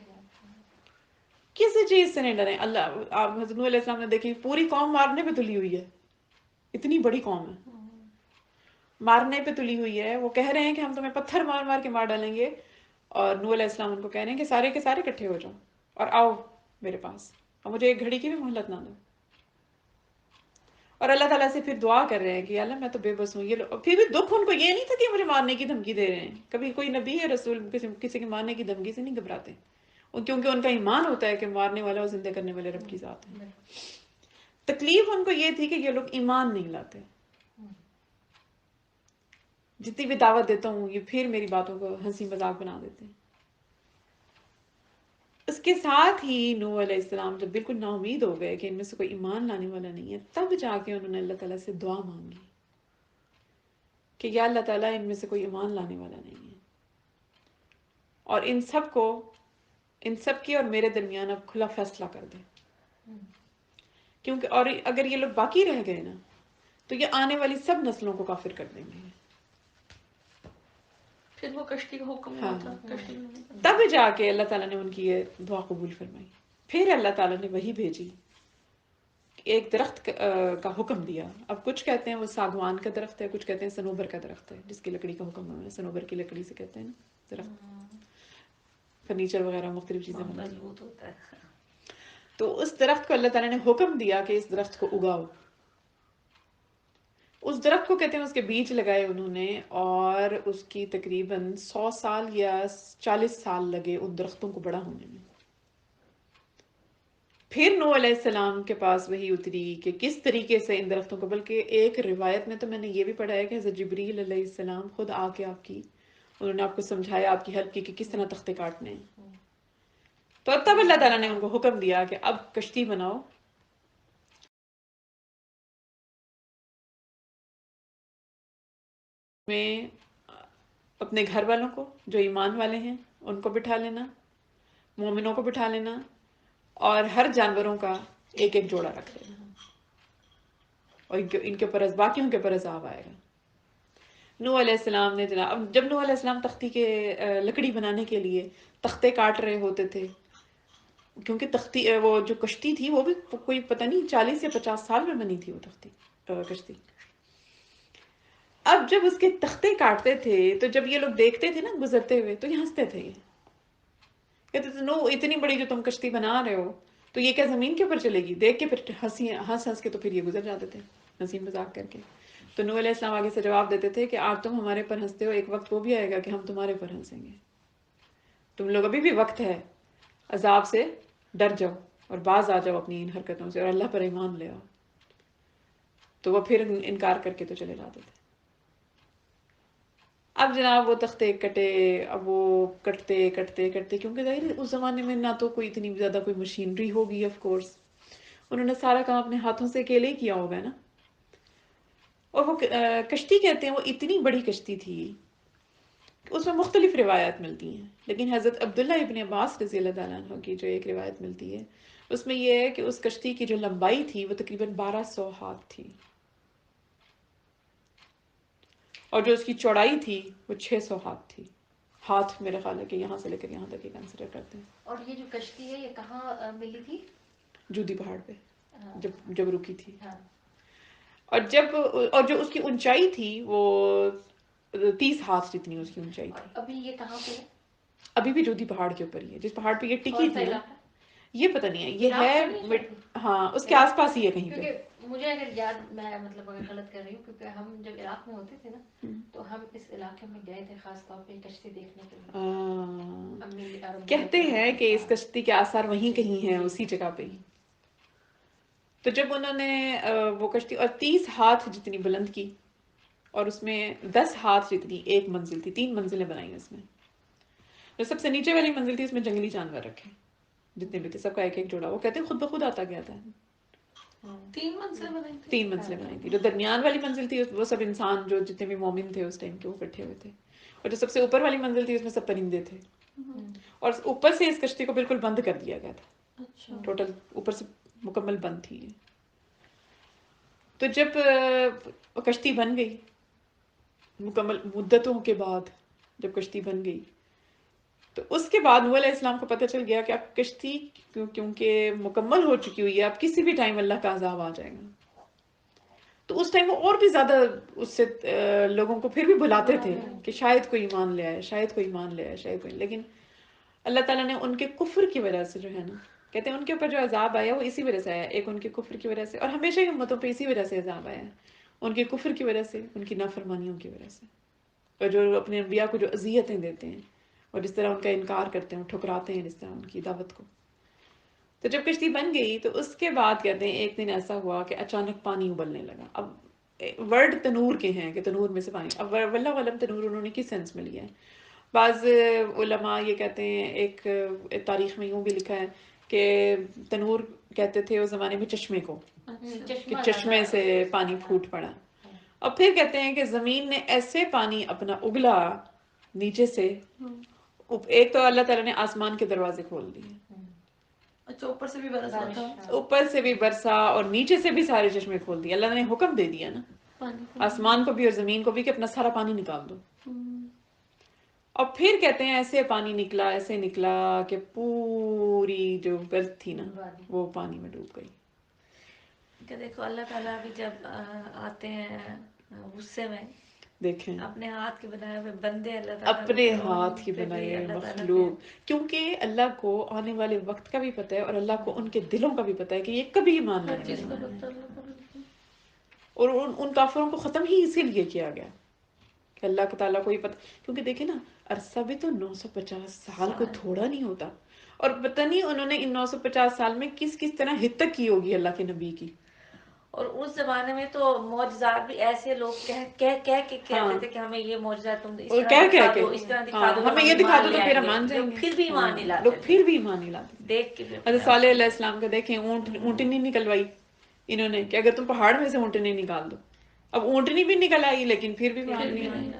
کسی چیز سے نہیں ڈریں. آپ حضرت نوح علیہ السلام نے دیکھی پوری قوم مارنے پہ تلی ہوئی ہے، اتنی بڑی قوم ہے، مارنے پہ تلی ہوئی ہے. وہ کہہ رہے ہیں کہ ہم تمہیں پتھر مار مار کے مار ڈالیں گے، اور نوح علیہ السلام ان کو کہہ رہے ہیں کہ سارے کے سارے اکٹھے ہو جاؤ اور آؤ میرے پاس، اور مجھے ایک گھڑی کی بھی مہلت نہ دو. اور اللہ تعالیٰ سے پھر دعا کر رہے ہیں کہ اللہ میں تو بے بس ہوں. یہ پھر بھی دکھ ان کو یہ نہیں تھا کہ مجھے مارنے کی دھمکی دے رہے ہیں. کبھی کوئی نبی ہے رسول کسی کے مارنے کی دھمکی سے نہیں گھبراتے، کیونکہ ان کا ایمان ہوتا ہے کہ مارنے والا اور زندہ کرنے والے رب کی ذات ہے. تکلیف ان کو یہ تھی کہ یہ لوگ ایمان نہیں لاتے. جتنی بھی دعوت دیتا ہوں یہ پھر میری باتوں کو ہنسی مذاق بنا دیتے ہیں. اس کے ساتھ ہی نوح علیہ السلام جب بالکل نا امید ہو گئے کہ ان میں سے کوئی ایمان لانے والا نہیں ہے، تب جا کے انہوں نے اللہ تعالیٰ سے دعا مانگی کہ یا اللہ تعالیٰ ان میں سے کوئی ایمان لانے والا نہیں ہے، اور ان سب کی اور میرے درمیان اب کھلا فیصلہ کر دے. کیونکہ اور اگر یہ لوگ باقی رہ گئے نا تو یہ آنے والی سب نسلوں کو کافر کر دیں گے. پھر وہ کشتی کا حکم ہوا تھا، کشتی میں تب جا کے اللہ تعالیٰ نے ان کی یہ دعا قبول فرمائی. پھر اللہ تعالیٰ نے وہی بھیجی، ایک درخت کا حکم دیا. اب کچھ کہتے ہیں وہ ساگوان کا درخت ہے، کچھ کہتے ہیں صنوبر کا درخت ہے، جس کی لکڑی کا حکم ہوا ہے. صنوبر کی لکڑی سے کہتے ہیں نا درخت، فرنیچر وغیرہ مختلف چیزیں بنتی ہیں. مضبوط ہوتا ہے. تو اس درخت کو اللہ تعالیٰ نے حکم دیا کہ اس درخت کو اگاؤ. اس درخت کو کہتے ہیں اس کے بیج لگائے انہوں نے، اور اس کی تقریباً 100 سال یا 40 سال لگے ان درختوں کو بڑا ہونے میں. پھر نوح علیہ السلام کے پاس وہی اتری کہ کس طریقے سے ان درختوں کو، بلکہ ایک روایت میں تو میں نے یہ بھی پڑھا ہے کہ حضرت جبریل علیہ السلام خود آ کے انہوں نے آپ کو سمجھایا، آپ کی ہیلپ کی کہ کس طرح تختے کاٹنے ہیں. تو تب اللہ تعالیٰ نے ان کو حکم دیا کہ اب کشتی بناؤ، میں اپنے گھر والوں کو جو ایمان والے ہیں ان کو بٹھا لینا، مومنوں کو بٹھا لینا، اور ہر جانوروں کا ایک ایک جوڑا رکھ لینا، اور ان کے اوپر باقیوں کے اوپر عذاب آئے گا. نوح علیہ السلام نے جب نوح علیہ السلام تختی کے لکڑی بنانے کے لیے تختے کاٹ رہے ہوتے تھے، کیونکہ وہ جو کشتی تھی وہ بھی کوئی پتہ نہیں 40 یا 50 سال میں بنی تھی وہ کشتی. اب جب اس کے تختے کاٹتے تھے تو جب یہ لوگ دیکھتے تھے نا گزرتے ہوئے تو یہ ہنستے تھے، یہ کہتے تھے نو اتنی بڑی جو تم کشتی بنا رہے ہو تو یہ کیا زمین کے اوپر چلے گی؟ دیکھ کے پھر ہنس کے تو پھر یہ گزر جاتے تھے ہنسی مذاق کر کے. تو نوح علیہ السلام آگے سے جواب دیتے تھے کہ آج تم ہمارے پر ہنستے ہو، ایک وقت وہ بھی آئے گا کہ ہم تمہارے پر ہنسیں گے. تم لوگ ابھی بھی وقت ہے، عذاب سے ڈر جاؤ اور باز آ جاؤ اپنی ان حرکتوں سے اور اللہ پر ایمان لے آؤ. تو وہ پھر انکار کر کے تو چلے جاتے تھے. اب جناب وہ تختے کٹے، اب وہ کٹتے کٹتے کٹتے، کیونکہ ظاہر اس زمانے میں نہ تو کوئی اتنی زیادہ کوئی مشینری ہوگی، آف کورس انہوں نے سارا کام اپنے ہاتھوں سے اکیلے ہی کیا ہوگا نا. اور وہ کشتی کہتے ہیں وہ اتنی بڑی کشتی تھی، اس میں مختلف روایات ملتی ہیں، لیکن حضرت عبداللہ ابن عباس رضی اللہ تعالیٰ عنہ کی جو ایک روایت ملتی ہے اس میں یہ ہے کہ اس کشتی کی جو لمبائی تھی وہ تقریباً 1200 ہاتھ تھی، اور جو اس کی چوڑائی تھی وہ 600 ہاتھ تھی. ہاتھ میرے خیال ہے کہ یہاں سے لے کر یہاں تک یہ کنسیڈر کرتے ہیں. اور یہ جو کشتی ہے یہ کہاں ملی تھی؟ جودی پہاڑ پہ جب رکی تھی. ہاں. اور جو اس کی اونچائی تھی وہ 30 ہاتھ جتنی اس کی اونچائی تھی. ابھی یہ کہاں پہ ہے؟ ابھی بھی جودی پہاڑ کے اوپر ہی ہے، جس پہاڑ پہ یہ ٹکی کون سا تھی نا، علاقہ؟ یہ پتہ نہیں ہے، یہ ہے ہاں اس کے آس پاس ہی ہے کہیں پہ. کیونکہ مجھے اگر یاد، میں مطلب اگر غلط کر رہی ہوں، کیونکہ ہم جب عراق میں ہوتے تھے نا تو ہم اس علاقے میں گئے تھے خاص طور پہ کشتی دیکھنے کے لیے. کہتے ہیں کہ اس کشتی کے آثار وہیں کہیں ہیں، اسی جگہ پہ ہی. تو جب انہوں نے وہ کشتی اور 30 ہاتھ جتنی بلند کی، اور اس میں 10 ہاتھ جتنی ایک منزل تھی، 3 منزلیں بنائی اس میں. جو سب سے نیچے والی منزل تھی اس میں جنگلی جانور رکھے جتنے بھی تھے، سب کا ایک ایک جوڑا. وہ کہتے ہیں خود بخود آتا گیا تھا. 3 منزلیں بنائی تھی. 3 منزلیں بنائی تھی. جو درمیان والی منزل تھی وہ سب انسان جو جتنے بھی مومن تھے اس ٹائم کے وہ اکٹھے ہوئے تھے، اور جو سب سے اوپر والی منزل تھی اس میں سب پرندے تھے. اور اوپر سے اس کشتی کو بالکل بند کر دیا گیا تھا، ٹوٹل اوپر سے مکمل بند تھی. تو جب کشتی بن گئی مکمل مدتوں کے بعد، جب کشتی بن گئی تو اس کے بعد نوح علیہ السلام کو پتہ چل گیا کہ اب کشتی کیونکہ مکمل ہو چکی ہوئی ہے، اب کسی بھی ٹائم اللہ کا عذاب آ جائے گا. تو اس ٹائم وہ اور بھی زیادہ اس سے لوگوں کو پھر بھی بلاتے تھے کہ شاید کوئی ایمان لے آئے، شاید کوئی ایمان لے آئے، شاید کوئی. لیکن اللہ تعالیٰ نے ان کے کفر کی وجہ سے جو ہے نا، کہتے ہیں ان کے اوپر جو عذاب آیا وہ اسی وجہ سے آیا. ایک ان کے کفر کی وجہ سے، اور ہمیشہ ہی امتوں پہ اسی وجہ سے عذاب آیا، ان کے کفر کی وجہ سے، ان کی نافرمانیوں کی وجہ سے، اور جو اپنے انبیاء کو جو اذیتیں دیتے ہیں اور جس طرح ان کا انکار کرتے ہیں، ٹھکراتے ہیں جس طرح ان کی دعوت کو. تو جب کشتی بن گئی تو اس کے بعد کہتے ہیں ایک دن ایسا ہوا کہ اچانک پانی ابلنے لگا. اب ورڈ تنور کے ہیں کہ تنور میں سے پانی، اب واللہ علم تنور انہوں نے کس سینس میں لیا ہے. بعض علماء یہ کہتے ہیں، ایک تاریخ میں یوں بھی لکھا ہے کہ تنور کہتے تھے اس زمانے میں چشمے کو، کہ چشمے سے پانی پھوٹ پڑا. اور پھر کہتے ہیں کہ زمین نے ایسے پانی اپنا اگلا نیچے سے، ایک تو اللہ تعالیٰ نے آسمان کے دروازے کھول دیے، اچھا اوپر سے بھی برس رہا تھا، اوپر سے بھی برسا اور نیچے سے بھی سارے چشمے کھول دیے. اللہ نے حکم دے دیا نا آسمان کو بھی اور زمین کو بھی کہ اپنا سارا پانی نکال دو. اور پھر کہتے ہیں ایسے پانی نکلا، ایسے نکلا کہ پوری جو برف تھی نا وہ پانی میں ڈوب گئی. کہ دیکھو اللہ تعالیٰ بھی جب آتے ہیں غصے میں، دیکھیں اپنے ہاتھ کے بنائے ہوئے بندے اللہ تعالیٰ اپنے ہاتھ کی بنائے ہوئے مخلوق، کیونکہ اللہ کو آنے والے وقت کا بھی پتہ ہے اور اللہ کو ان کے دلوں کا بھی پتہ ہے کہ یہ کبھی ایمان ہر لانے چیز والے کو نہیں ہیں. لگتا ہے. اور ان کافروں کو ختم ہی اسی لیے کیا گیا کہ اللہ تعالیٰ کو یہ پتہ، کیونکہ دیکھیں نا عرصہ بھی تو 950 سال کو تھوڑا نہیں ہوتا. اور پتہ نہیں انہوں نے ان 950 سال میں کس طرح حد کی ہوگی اللہ کے نبی کی. اور اس زمانے میں تو معجزات بھی ایسے لوگ کہہ کے کہتے تھے کہ ہمیں یہ معجزات تم اس طرح دکھا دو، اس طرح دکھا دو، ہمیں یہ دکھا دو تو پھر ہم مان جائیں گے. پھر بھی ایمان نہیں لاتے، لوگ پھر بھی ایمان نہیں لاتے. دیکھ کے. حضرت صالح علیہ السلام کا دیکھیں اونٹنی نکلوائی انہوں نے کہ اگر تم پہاڑ میں سے اونٹنی نکال دو. اب اونٹنی بھی نکل آئی لیکن پھر بھی ایمان نہیں آئی.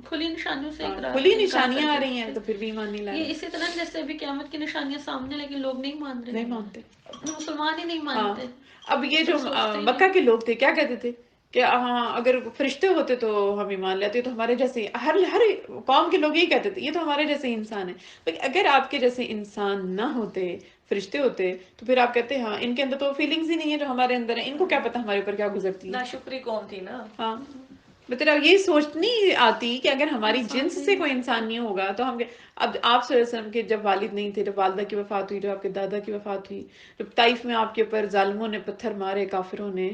کھلی نشانیوں سے کھلی نشانیاں آ رہی ہیں تو پھر بھی ایمان نہیں لا یہ اسی طرح جیسے ابھی قیامت کی نشانیاں سامنے لیکن لوگ نہیں مان رہے، نہیں مانتے، مسلمان ہی نہیں مانتے. اب یہ جو مکہ کے لوگ تھے کیا کہتے تھے کہ ہاں اگر فرشتے ہوتے تو ہم ایمان لیتے، تو ہمارے جیسے ہر قوم کے لوگ یہی کہتے تھے یہ تو ہمارے جیسے انسان ہے. لیکن اگر آپ کے جیسے انسان نہ ہوتے، فرشتے ہوتے، تو پھر آپ کہتے ہاں ان کے اندر تو فیلنگز ہی نہیں ہے جو ہمارے اندر ہیں، ان کو کیا پتا ہمارے اوپر کیا گزرتی ہے. ناشکری قوم تھی نا. ہاں مطلب یہ سوچ نہیں آتی کہ اگر ہماری جنس سے کوئی انسان نہیں ہوگا تو ہم. اب آپ صلی اللہ علیہ وسلم کے جب والد نہیں تھے، جب والدہ کی وفات ہوئی، جب آپ کے دادا کی وفات ہوئی، جب طائف میں آپ کے اوپر ظالموں نے پتھر مارے کافروں نے،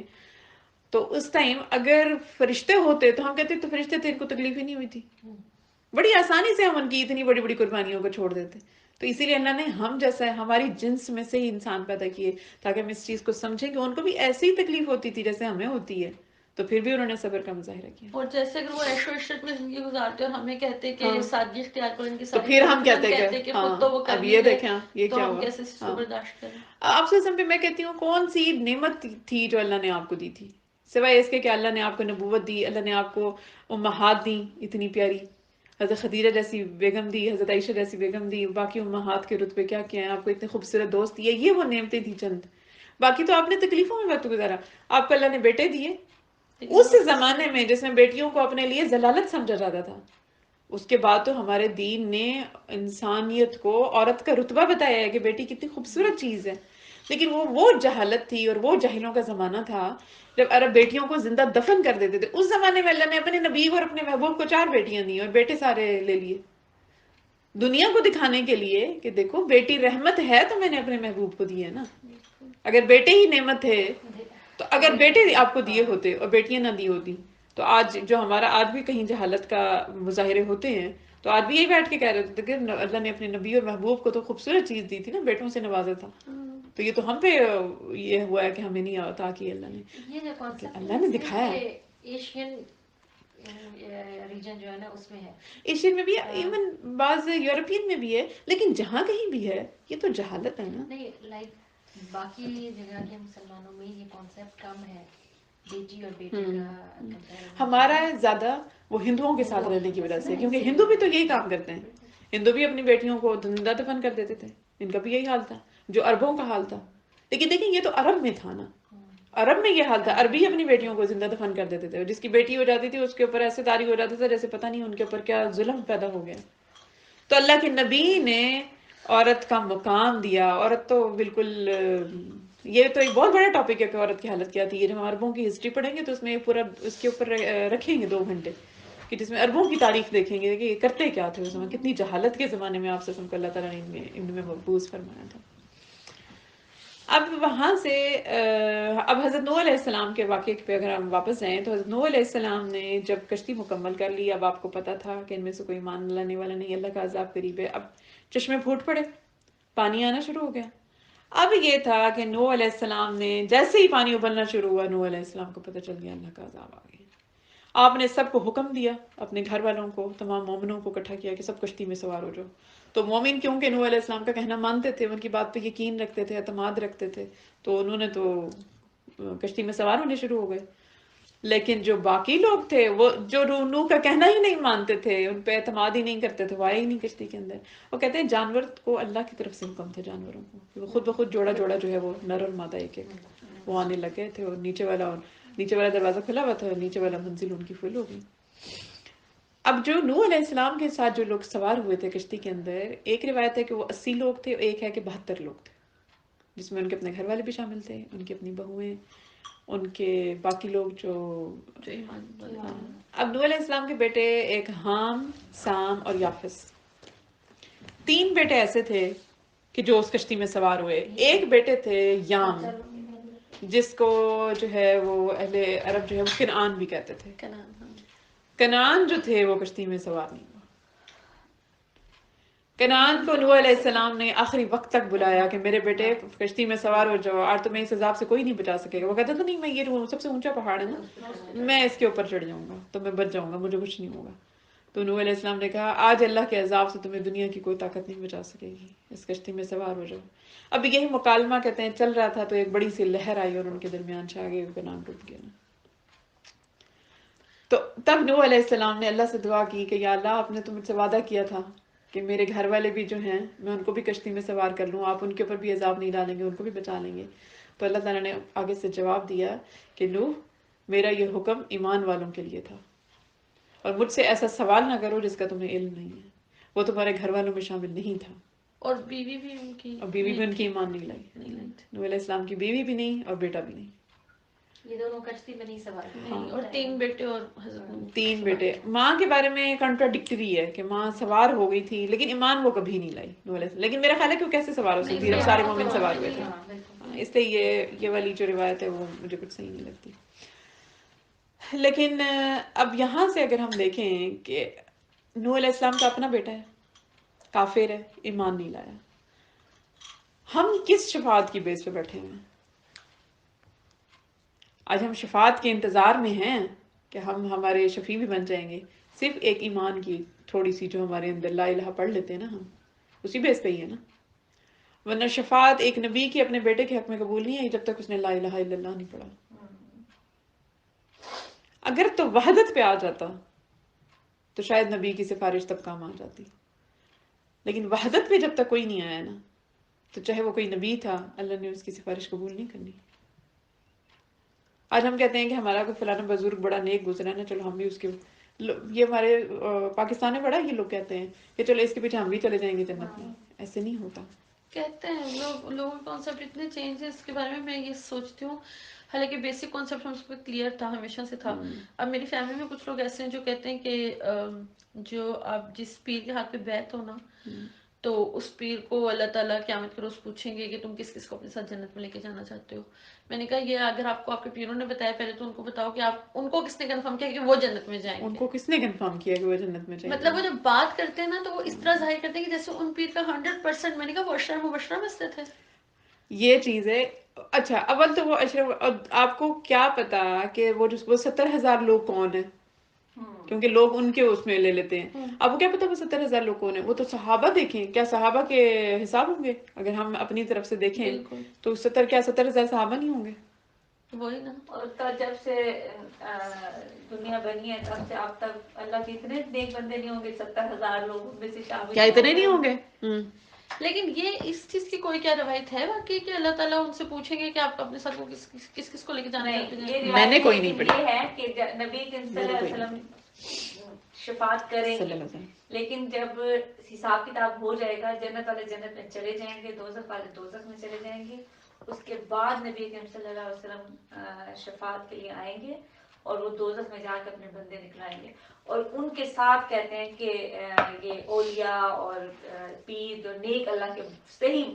تو اس ٹائم اگر فرشتے ہوتے تو ہم کہتے تو فرشتے تھے، ان کو تکلیف ہی نہیں ہوئی تھی. بڑی آسانی سے ہم ان کی اتنی بڑی بڑی قربانیوں کو چھوڑ دیتے. تو اسی لیے اللہ نے ہم جیسا ہے ہماری جنس میں سے ہی انسان پیدا کیے تاکہ ہم اس چیز کو سمجھیں کہ ان کو بھی ایسی ہی تکلیف ہوتی تھی جیسے ہمیں ہوتی ہے، تو پھر بھی انہوں نے صبر کا مظاہرہ کیا. اور جیسے اگر وہ عیش و عشرت میں زندگی گزارتے اور ہمیں کہتے کہ سادگی اختیار کرو ان کی تو ساری، پھر ہم کہتے کہ خود تو وہ کر اب نہیں یہ رہے، دیکھیں یہ تو کیا ہم ہوا. کیسے اس کو برداشت کریں. آپ سے پہ میں کہتی ہوں کون سی نعمت تھی جو اللہ نے آپ کو دی تھی سوائے اس کے کہ اللہ نے آپ کو نبوت دی، اللہ نے آپ کو امہات دی اتنی پیاری، حضرت خدیجہ جیسی بیگم دی، حضرت عائشہ جیسی بیگم دی، باقی امہات کے رتبے کیا کیا ہیں، آپ کو اتنے خوبصورت دوست دیے، یہ وہ نعمتیں تھی چند. باقی تو آپ نے تکلیفوں میں وقت گزارا. آپ کو اللہ نے بیٹے دیے اس زمانے میں جس میں بیٹیوں کو اپنے لیے ذلالت سمجھا جاتا تھا. اس کے بعد تو ہمارے دین نے انسانیت کو عورت کا رتبہ بتایا ہے کہ بیٹی کتنی خوبصورت چیز ہے. لیکن وہ جہالت تھی اور وہ جاہلوں کا زمانہ تھا جب عرب بیٹیوں کو زندہ دفن کر دیتے تھے. اس زمانے میں اللہ نے اپنے نبی اور اپنے محبوب کو 4 بیٹیاں دی اور بیٹے سارے لے لیے دنیا کو دکھانے کے لیے کہ دیکھو بیٹی رحمت ہے تو میں نے اپنے محبوب کو دی ہے نا. اگر بیٹے ہی نعمت ہے تو اگر بیٹے آپ کو دیے ہوتے اور بیٹیاں نہ دی ہوتی تو آج جو ہمارا آج بھی کہیں جہالت کا مظاہرے ہوتے ہیں تو آج بھی یہی بیٹھ کے کہہ رہے تھے کہ اللہ نے اپنے نبی اور محبوب کو تو خوبصورت چیز دی تھی نا، بیٹوں سے نوازا تھا. تو یہ تو ہم پہ یہ ہوا ہے کہ ہمیں نہیں آتا کہ اللہ نے یہ جو کانسیپٹ اللہ نے دکھایا ہے. ایشین ریجن جو ہے نا اس میں ہے، ایشین میں بھی ہے، ایون بعض یورپین میں بھی ہے، لیکن جہاں کہیں بھی ہے یہ تو جہالت ہے نا. نہیں لائک باقی جگہ کے مسلمانوں میں یہ کانسیپٹ کم ہے بیٹی اور بیٹے کا. ہمارا زیادہ وہ ہندوؤں کے ساتھ رہنے کی وجہ سے، کیونکہ ہندو بھی تو یہی کام کرتے ہیں. ہندو بھی اپنی بیٹیوں کو زندہ دفن کر دیتے تھے، ان کا بھی یہی حال تھا جو عربوں کا حال تھا. لیکن دیکھیں یہ تو عرب میں تھا نا، عرب میں یہ حال تھا، عربی اپنی بیٹیوں کو زندہ دفن کر دیتے تھے. جس کی بیٹی ہو جاتی تھی اس کے اوپر ایسے طاری ہو جاتا تھا جیسے پتہ نہیں ان کے اوپر کیا ظلم پیدا ہو گیا. تو اللہ کے نبی نے عورت کا مقام دیا. عورت تو بالکل یہ تو ایک بہت بڑا ٹاپک ہے کہ عورت کی حالت کیا تھی. جب ہم عربوں کی ہسٹری پڑھیں گے تو اس میں پورا اس کے اوپر رکھیں گے 2 گھنٹے کہ جس میں عربوں کی تاریخ دیکھیں گے کہ یہ کرتے کیا تھے اس زمان، کتنی جہالت کے زمانے میں آپ سے کو اللہ تعالیٰ نے ان میں مبعوث فرمایا تھا. اب وہاں سے اب حضرت نوح علیہ السلام کے واقعے پہ اگر ہم واپس جائیں تو حضرت نوح علیہ السلام نے جب کشتی مکمل کر لی، اب آپ کو پتا تھا کہ ان میں سے کوئی مان لانے والا نہیں، اللہ کا عذاب قریب ہے. اب چشمے پھوٹ پڑے، پانی آنا شروع ہو گیا. اب یہ تھا کہ نوح علیہ السلام نے جیسے ہی پانی ابلنا شروع ہوا، نوح علیہ السلام کو پتہ چل گیا اللہ کا عذاب آ گیا. آپ نے سب کو حکم دیا، اپنے گھر والوں کو، تمام مومنوں کو اکٹھا کیا کہ سب کشتی میں سوار ہو جاؤ. تو مومن کیونکہ نوح علیہ السلام کا کہنا مانتے تھے، ان کی بات پہ یقین رکھتے تھے، اعتماد رکھتے تھے، تو انہوں نے تو کشتی میں سوار ہونے شروع ہو گئے. لیکن جو باقی لوگ تھے وہ جو نوح کا کہنا ہی نہیں مانتے تھے، ان پہ اعتماد ہی نہیں کرتے تھے، وہ آئے ہی نہیں کشتی کے اندر. وہ کہتے ہیں جانور کو اللہ کی طرف سے حکم تھا جانوروں کو کہ وہ خود بخود جوڑا جوڑا جو ہے وہ نر اور مادہ ایک ایک وہ آنے لگے تھے، اور نیچے والا دروازہ کھلا ہوا تھا اور نیچے والا منزل ان کی فل ہو گئی. اب جو نوح علیہ السلام کے ساتھ جو لوگ سوار ہوئے تھے کشتی کے اندر، ایک روایت ہے کہ وہ 80 لوگ تھے، ایک ہے کہ 72 لوگ تھے، جس میں ان کے اپنے گھر والے بھی شامل تھے، ان کی اپنی بہویں، ان کے باقی لوگ جو اب نوح علیہ السلام کے بیٹے ایک حام، سام اور یافس، 3 بیٹے ایسے تھے کہ جو اس کشتی میں سوار ہوئے. ایک بیٹے تھے یام، جس کو جو ہے وہ اہل عرب جو ہے وہ کنعان بھی کہتے تھے. کنعان جو تھے وہ کشتی میں سوار نہیں ہوا. کنعان کو نوح علیہ السلام نے آخری وقت تک بلایا کہ میرے بیٹے کشتی میں سوار ہو جاؤ، اور تمہیں اس عذاب سے کوئی نہیں بچا سکے گا. وہ کہتا تھا نہیں میں یہ سب سے اونچا پہاڑ ہے نا، میں اس کے اوپر چڑھ جاؤں گا تو میں بچ جاؤں گا، مجھے کچھ نہیں ہوگا. تو نوح علیہ السلام نے کہا آج اللہ کے عذاب سے تمہیں دنیا کی کوئی طاقت نہیں بچا سکے گی، اس کشتی میں سوار ہو جاؤ. اب یہی مکالمہ کہتے ہیں چل رہا تھا تو ایک بڑی سی لہر آئی اور ان کے درمیان چھا گئی، کنعان ڈوب گیا. تو تب نوح علیہ السلام نے اللہ سے دعا کی کہ یا اللہ آپ نے تو مجھ سے وعدہ کیا تھا کہ میرے گھر والے بھی جو ہیں میں ان کو بھی کشتی میں سوار کر لوں، آپ ان کے اوپر بھی عذاب نہیں ڈالیں گے، ان کو بھی بچا لیں گے. تو اللہ تعالیٰ نے آگے سے جواب دیا کہ نوح میرا یہ حکم ایمان والوں کے لیے تھا، اور مجھ سے ایسا سوال نہ کرو جس کا تمہیں علم نہیں ہے. وہ تمہارے گھر والوں میں شامل نہیں تھا، اور بیوی بھی ان کی، اور بیوی بھی ان کی ایمان نہیں لائی. نوح علیہ السلام کی بیوی بھی نہیں اور بیٹا بھی نہیں. یہ دونوں کشتی میں نہیں سوار ہوئے. اور 3 بیٹے اور حضرت 3 بیٹے. ماں کے بارے میں کنٹراڈکٹری ہے کہ ماں سوار ہو گئی تھی لیکن ایمان وہ کبھی نہیں لائی نوح علیہ السلام. لیکن میرا خیال ہے کہ وہ کیسے سوار ہو سکتی ہے جب سارے مومن سوار ہوئے تھے. اس لیے یہ والی جو روایت ہے وہ مجھے کچھ صحیح نہیں لگتی. لیکن اب یہاں سے اگر ہم دیکھیں کہ نوح علیہ السلام کا اپنا بیٹا ہے، کافر ہے، ایمان نہیں لایا، ہم کس شفاعت کی بیس پہ بیٹھے ہوئے ہیں؟ آج ہم شفاعت کے انتظار میں ہیں کہ ہمارے شفیع بھی بن جائیں گے. صرف ایک ایمان کی تھوڑی سی جو ہمارے اندر لا الہ پڑھ لیتے ہیں نا، ہم اسی بیس پہ ہی ہے نا. ورنہ شفاعت ایک نبی کی اپنے بیٹے کے حق میں قبول نہیں ہے جب تک اس نے لا الہ الا اللہ نہیں پڑھا. اگر تو وحدت پہ آ جاتا تو شاید نبی کی سفارش تب کام آ جاتی. لیکن وحدت پہ جب تک کوئی نہیں آیا نا، تو چاہے وہ کوئی نبی تھا اللہ نے اس کی سفارش قبول نہیں کرنی. آج ہم کہتے ہیں کہ ہمارا کوئی فلانا بزرگ بڑا نیک گزرا نا، چلو ہم بھی اس کے، یہ ہمارے پاکستان میں بڑا یہ لوگ کہتے ہیں کہ چلو اس کے پیچھے ہم بھی چلے جائیں گے جنت میں. ایسے نہیں ہوتا. کہتے ہیں لوگوں کے کانسیپٹ اتنے چینج ہیں اس کے بارے میں یہ سوچتی ہوں. حالانکہ بیسک کانسیپٹ ہم پہ کلیئر تھا، ہمیشہ سے تھا. اب میری فیملی میں کچھ لوگ ایسے ہیں جو کہتے ہیں کہ جو آپ جس پیر کے ہاتھ پہ بیعت ہو نا، تو اس پیر کو اللہ تعالیٰ قیامت کے روز پوچھیں گے کہ تم کس کس کو اپنے ساتھ جنت میں لے کے جانا چاہتے ہو. میں نے کہا یہ اگر آپ کو آپ کے پیروں نے بتایا پہلے تو ان کو بتاؤ کہ آپ ان کو کس نے کنفرم کیا کہ وہ جنت میں جائیں گے. ان کو کس نے کنفرم کیا کہ وہ جنت میں جائیں گے؟ مطلب وہ جب بات کرتے ہیں نا تو وہ اس طرح ظاہر کرتے ہیں کہ جیسے ان پیر کا 100%. میں نے کہا وہ اشرف مبشرہ میں سے تھے. یہ چیز ہے. اچھا اول تو وہ اشرف، آپ کو کیا پتا کہ وہ 70,000 لوگ کون ہیں؟ کیونکہ لوگ ان کے اس میں لے لیتے ہیں. آپ کو کیا پتا وہ 70,000 لوگ کون ہیں؟ وہ تو صحابہ دیکھیں، کیا صحابہ کے حساب ہوں گے؟ اگر ہم اپنی طرف سے دیکھیں تو 70,000 صحابہ نہیں ہوں گے؟ وہی نا. اور جب سے دنیا بنی ہے تب سے اب تک اللہ کے اتنے نیک بندے نہیں ہوں گے 70,000 لوگ میں سے شامل. کیا اتنے نہیں ہوں گے؟ لیکن یہ اس چیز کی کوئی کیا روایت ہے واقعی کہ اللہ تعالیٰ ان سے پوچھیں گے کہ آپ اپنے ساتھ کو کس کس کو لے کے جانا چاہتے ہیں؟ میں نے کوئی نہیں پڑھی. یہ ہے کہ نبی صلی اللہ علیہ وسلم شفاعت کریں گے، لیکن جب حساب کتاب ہو جائے گا جنت والے جنت میں چلے جائیں گے، دوزخ والے دوزخ میں چلے جائیں گے. اس کے بعد نبی کریم صلی اللہ علیہ وسلم شفاعت کے لیے آئیں گے اور وہ دوزخ میں جا کے اپنے بندے نکلائیں گے. اور ان کے ساتھ کہتے ہیں کہ یہ اولیاء اور پیر جو نیک اللہ کے صحیح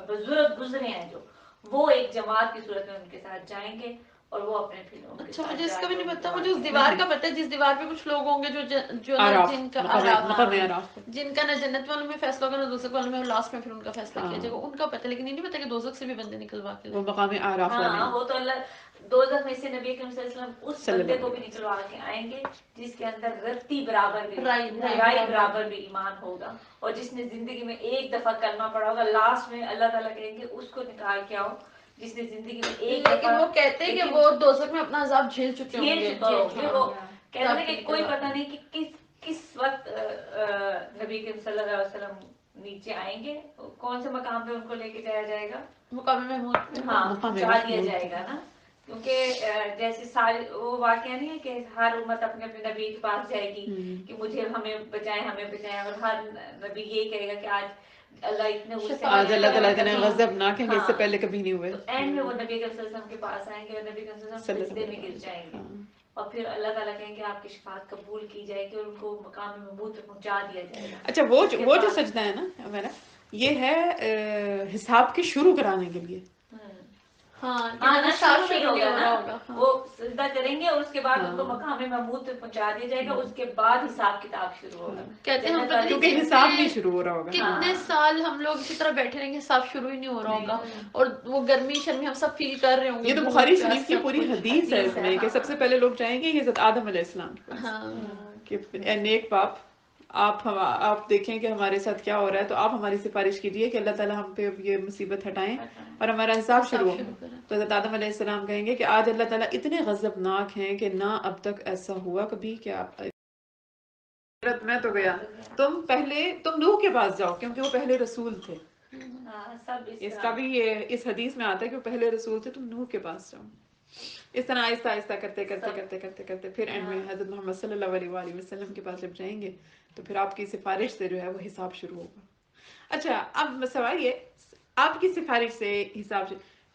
بزرگ گزرے ہیں جو، وہ ایک جماعت کی صورت میں ان کے ساتھ جائیں گے اور وہ اپنے پھروں کے اچھا ساتھ. مجھے اس کا بھی نہیں پتا. مجھے اس دیوار کا پتا ہے جس دیوار پہ کچھ لوگ ہوں گے جو جن کا نہ جنت والوں میں فیصلہ ہوگا نہ دوزخ والوں میں، اور لاسٹ میں پھر ان کا فیصلہ کیا جائے گا. ان کا پتا، لیکن یہ نہیں پتا کہ دوزخ سے بھی بندے نکلوا کے. وہ مقام اعراف والے. ہاں وہ تو اللہ دوزخ میں سے نبی کریم صلی اللہ علیہ وسلم اس بندے کو بھی نکلوا کے آئیں گے جس کے اندر رتی برابر بھی رائی برابر بھی ایمان ہوگا، اور جس نے زندگی میں ایک دفعہ کلمہ پڑھا ہوگا. لاسٹ میں اللہ تعالیٰ کہیں گے اس کو نکال کے آؤ جس نے زندگی میں ایک دفعہ. لیکن وہ کہتے ہیں کہ وہ دوزخ میں اپنا عذاب جھیل چکے ہوں گے. وہ کہتے ہیں کہ کوئی پتہ نہیں کہ کس وقت نبی کریم صلی اللہ علیہ وسلم نیچے آئیں گے، کون سے مقام پہ ان کو لے کے جایا جائے گا. مقام محمود. ہاں پہنچا دیا جائے گا نا. کیونکہ جیسے سارے وہ واقعہ نہیں ہے کہ ہر امت اپنے اپنے نبی کے پاس جائے گی کہ مجھے ہمیں بچائیں، اور ہر نبی یہی کہے گا کہ آج اللہ اتنے غصے، آج اللہ تعالیٰ اتنے غضبناک ہیں کہ اس سے پہلے کبھی نہیں ہوئے. اینڈ میں وہ نبی صلی اللہ علیہ وسلم کے پاس آئیں گے اور نبی صلی اللہ علیہ وسلم سجدے میں گر جائیں گے، اور پھر اللہ تعالیٰ کہیں کہ آپ کی شفاعت قبول کی جائے گی اور ان کو مقام محمود تک پہنچا دیا جائے گا. اچھا وہ جو سجدہ ہے نا میرا، یہ ہے حساب کے شروع کرانے کے لیے. آنا صاف شروع شروع نہیں نہیں ہوگا ہو رہا نا، ہوگا. ہاں. وہ سجدہ کریں گے اور اس کے بعد ان کو مقام محمود پہ پہنچا دیا جائے گا، اس کے بعد حساب کتاب شروع ہوگا. کہتے ہیں ہم جنت پتہ والے نہیں کیونکہ حساب نہیں شروع ہو رہا ہوگا. کتنے سال ہم لوگ اسی طرح بیٹھے رہیں گے، حساب شروع ہی نہیں ہو رہا ہوگا، اور وہ گرمی شرمی ہم سب فیل کر رہے ہوں گے. یہ تو بخاری شریف کی پوری حدیث ہے اس میں کہ سب سے پہلے لوگ جائیں گے حضرت آدم علیہ السلام کے پاس کہ اے نیک باپ، آپ دیکھیں کہ ہمارے ساتھ کیا ہو رہا ہے، تو آپ ہماری سفارش کیجیے کہ اللہ تعالیٰ ہم پہ یہ مصیبت ہٹائیں اور ہمارا حساب شروع ہو. تو حضرت آدم علیہ السلام کہیں گے کہ آج اللہ تعالیٰ اتنے غضبناک ہیں کہ نہ اب تک ایسا ہوا کبھی کہ آپ میں تو گیا، تم نوح کے پاس جاؤ کیونکہ وہ پہلے رسول تھے. اس کا بھی یہ اس حدیث میں آتا ہے کہ وہ پہلے رسول تھے، تم نوح کے پاس جاؤ. اس طرح آہستہ آہستہ کرتے کرتے کرتے کرتے کرتے پھر اینڈ میں حضرت محمد صلی اللہ علیہ وآلہ وسلم کے پاس جب جائیں گے تو پھر آپ کی سفارش سے جو ہے وہ حساب شروع ہوگا. اچھا اب سوال یہ، آپ کی سفارش سے حساب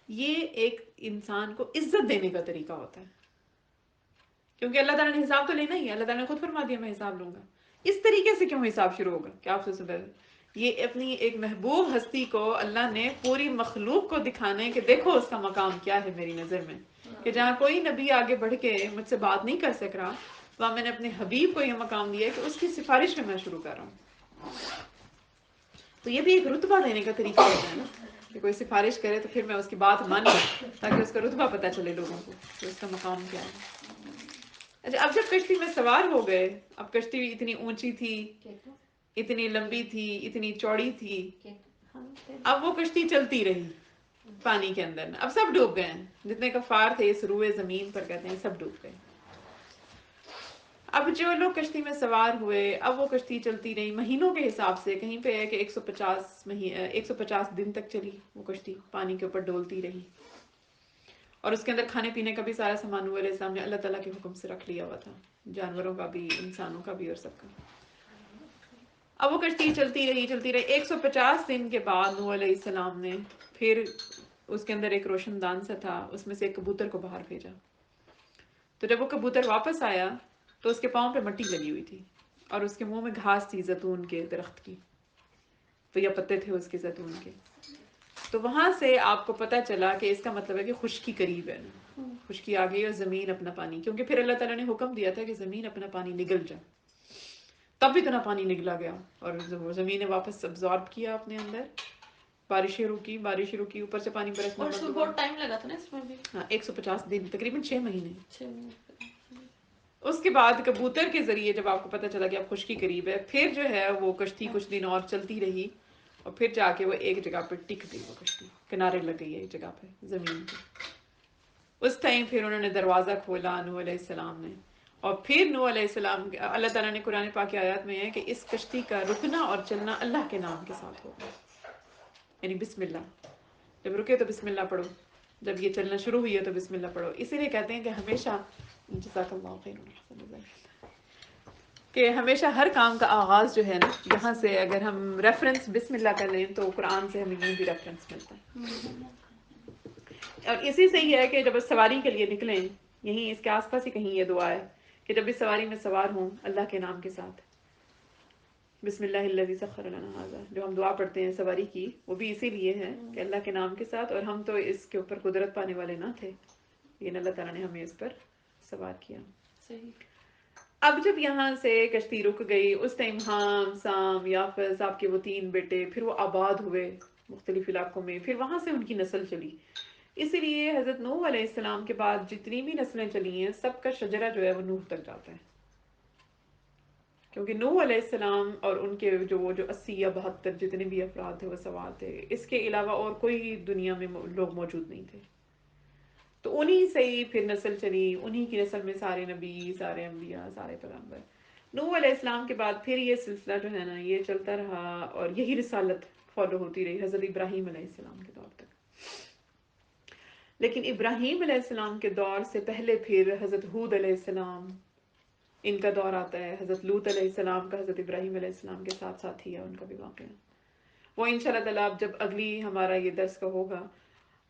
یہ ایک انسان کو عزت دینے کا طریقہ ہوتا ہے، کیونکہ اللہ تعالیٰ نے حساب تو لینا ہی ہے. اللہ تعالیٰ نے خود فرما دیا میں حساب لوں گا. اس طریقے سے کیوں حساب شروع ہوگا کہ آپ سے یہ اپنی ایک محبوب ہستی کو اللہ نے پوری مخلوق کو دکھانے کہ دیکھو اس کا مقام کیا ہے میری نظر میں، کہ جہاں کوئی نبی آگے بڑھ کے مجھ سے بات نہیں کر سک رہا، وہاں میں نے اپنے حبیب کو یہ مقام دیا کہ اس کی سفارش میں شروع کر رہا ہوں. تو یہ بھی ایک رتبہ دینے کا طریقہ ہوتا ہے نا کہ کوئی سفارش کرے تو پھر میں اس کی بات مانوں تاکہ اس کا رتبہ پتہ چلے لوگوں کو کہ اس کا مقام کیا ہے. اچھا اب جب کشتی میں سوار ہو گئے، اب کشتی اتنی اونچی تھی، اتنی لمبی تھی، اتنی چوڑی تھی، اب وہ کشتی چلتی رہی پانی کے اندر. اب سب ڈوب گئے ہیں، جتنے کفار تھے اس روئے زمین پر کہتے ہیں سب ڈوب گئے. اب جو لوگ کشتی میں سوار ہوئے، اب وہ کشتی چلتی رہی مہینوں کے حساب سے، کہیں پہ ہے کہ 150 دن تک چلی وہ کشتی، پانی کے اوپر ڈولتی رہی. اور اس کے اندر کھانے پینے کا بھی سارا سامان نوح علیہ السلام نے اللہ تعالیٰ کے حکم سے رکھ لیا ہوا تھا، جانوروں کا بھی، انسانوں کا بھی اور سب کا. اب وہ کشتی چلتی رہی 150 دن کے بعد نوح علیہ السلام نے پھر اس کے اندر ایک روشن دان سا تھا، اس میں سے ایک کبوتر کو باہر بھیجا. تو جب وہ کبوتر واپس آیا تو اس کے پاؤں پہ مٹی لگی ہوئی تھی اور اس کے منہ میں گھاس تھی زیتون کے درخت کی، تو یہ پتے تھے اس کے زیتون کے. تو وہاں سے آپ کو پتا چلا کہ اس کا مطلب ہے کہ خشکی قریب ہے نا، خشکی آ گئی اور زمین اپنا پانی، کیونکہ پھر اللہ تعالیٰ نے حکم دیا تھا کہ زمین اپنا پانی نگل جائے. تب اتنا پانی نگلا گیا اور زمین نے واپس ابزارب کیا اپنے اندر، بارشیں رکی، اوپر سے پانی برسنا اور اس میں بند ہوا. بہت ٹائم لگا تھا نا اس میں بھی. ہاں 150 دن، تقریباً 6 مہینے. 6 اس کے بعد کبوتر کے ذریعے جب آپ کو پتا چلا کہ اب خشکی قریب ہے، پھر جو ہے وہ کشتی کچھ دن اور چلتی رہی اور پھر جا کے وہ ایک جگہ پہ ٹک گئی، وہ کشتی کنارے لگ گئی ایک جگہ پہ زمین پہ. اس ٹائم پھر انہوں نے دروازہ کھولا نوح علیہ السلام نے، اور پھر نوح علیہ السلام، اللہ تعالیٰ نے قرآن پاک کی آیات میں ہے کہ اس کشتی کا رکنا اور چلنا اللہ کے نام کے ساتھ ہوگا، یعنی بسم اللہ. جب رکے تو بسم اللہ پڑھو، جب یہ چلنا شروع ہوئی ہے تو بسم اللہ پڑھو. اسی لیے کہتے ہیں کہ ہمیشہ جزاک اللہ خیر کہ ہمیشہ ہر کام کا آغاز جو ہے نا، یہاں سے اگر ہم ریفرنس بسم اللہ کر لیں تو قرآن سے ہمیں یوں بھی ریفرنس ملتا ہے. اور اسی سے ہی ہے کہ جب سواری کے لیے نکلیں، یہیں اس کے آس پاس ہی کہیں یہ دعا ہے کہ جب بھی سواری میں سوار ہوں اللہ کے نام کے ساتھ، بسم اللہ الذی سخر لنا ھذا، جو ہم دعا پڑھتے ہیں سواری کی، وہ بھی اسی لیے ہے کہ اللہ کے نام کے ساتھ. اور ہم تو اس کے اوپر قدرت پانے والے نہ تھے، لیکن اللہ تعالیٰ نے ہمیں اس پر سوار کیا. صحیح. اب جب یہاں سے کشتی رک گئی، اس ٹائم حام، سام، یافس، آپ کے وہ 3 بیٹے، پھر وہ آباد ہوئے مختلف علاقوں میں، پھر وہاں سے ان کی نسل چلی. اسی لیے حضرت نوح علیہ السلام کے بعد جتنی بھی نسلیں چلی ہیں، سب کا شجرہ جو ہے وہ نوح تک جاتا ہے، کیونکہ نوح علیہ السلام اور ان کے جو 80 یا 72 جتنے بھی افراد تھے وہ سوار تھے، اس کے علاوہ اور کوئی دنیا میں لوگ موجود نہیں تھے. تو انہی سے ہی پھر نسل چلی، انہی کی نسل میں سارے نبی، سارے انبیاء، سارے پیغمبر. نوح علیہ السلام کے بعد پھر یہ سلسلہ جو ہے نا یہ چلتا رہا اور یہی رسالت فالو ہوتی رہی حضرت ابراہیم علیہ السلام کے دور تک. لیکن ابراہیم علیہ السلام کے دور سے پہلے پھر حضرت ہود علیہ السلام، ان کا دور آتا ہے. حضرت لوط علیہ السلام کا حضرت ابراہیم علیہ السلام کے ساتھ ساتھ ہی ہے ان کا بھی واقعہ. وہ انشاءاللہ تعالیٰ اب جب اگلی ہمارا یہ درس کا ہوگا،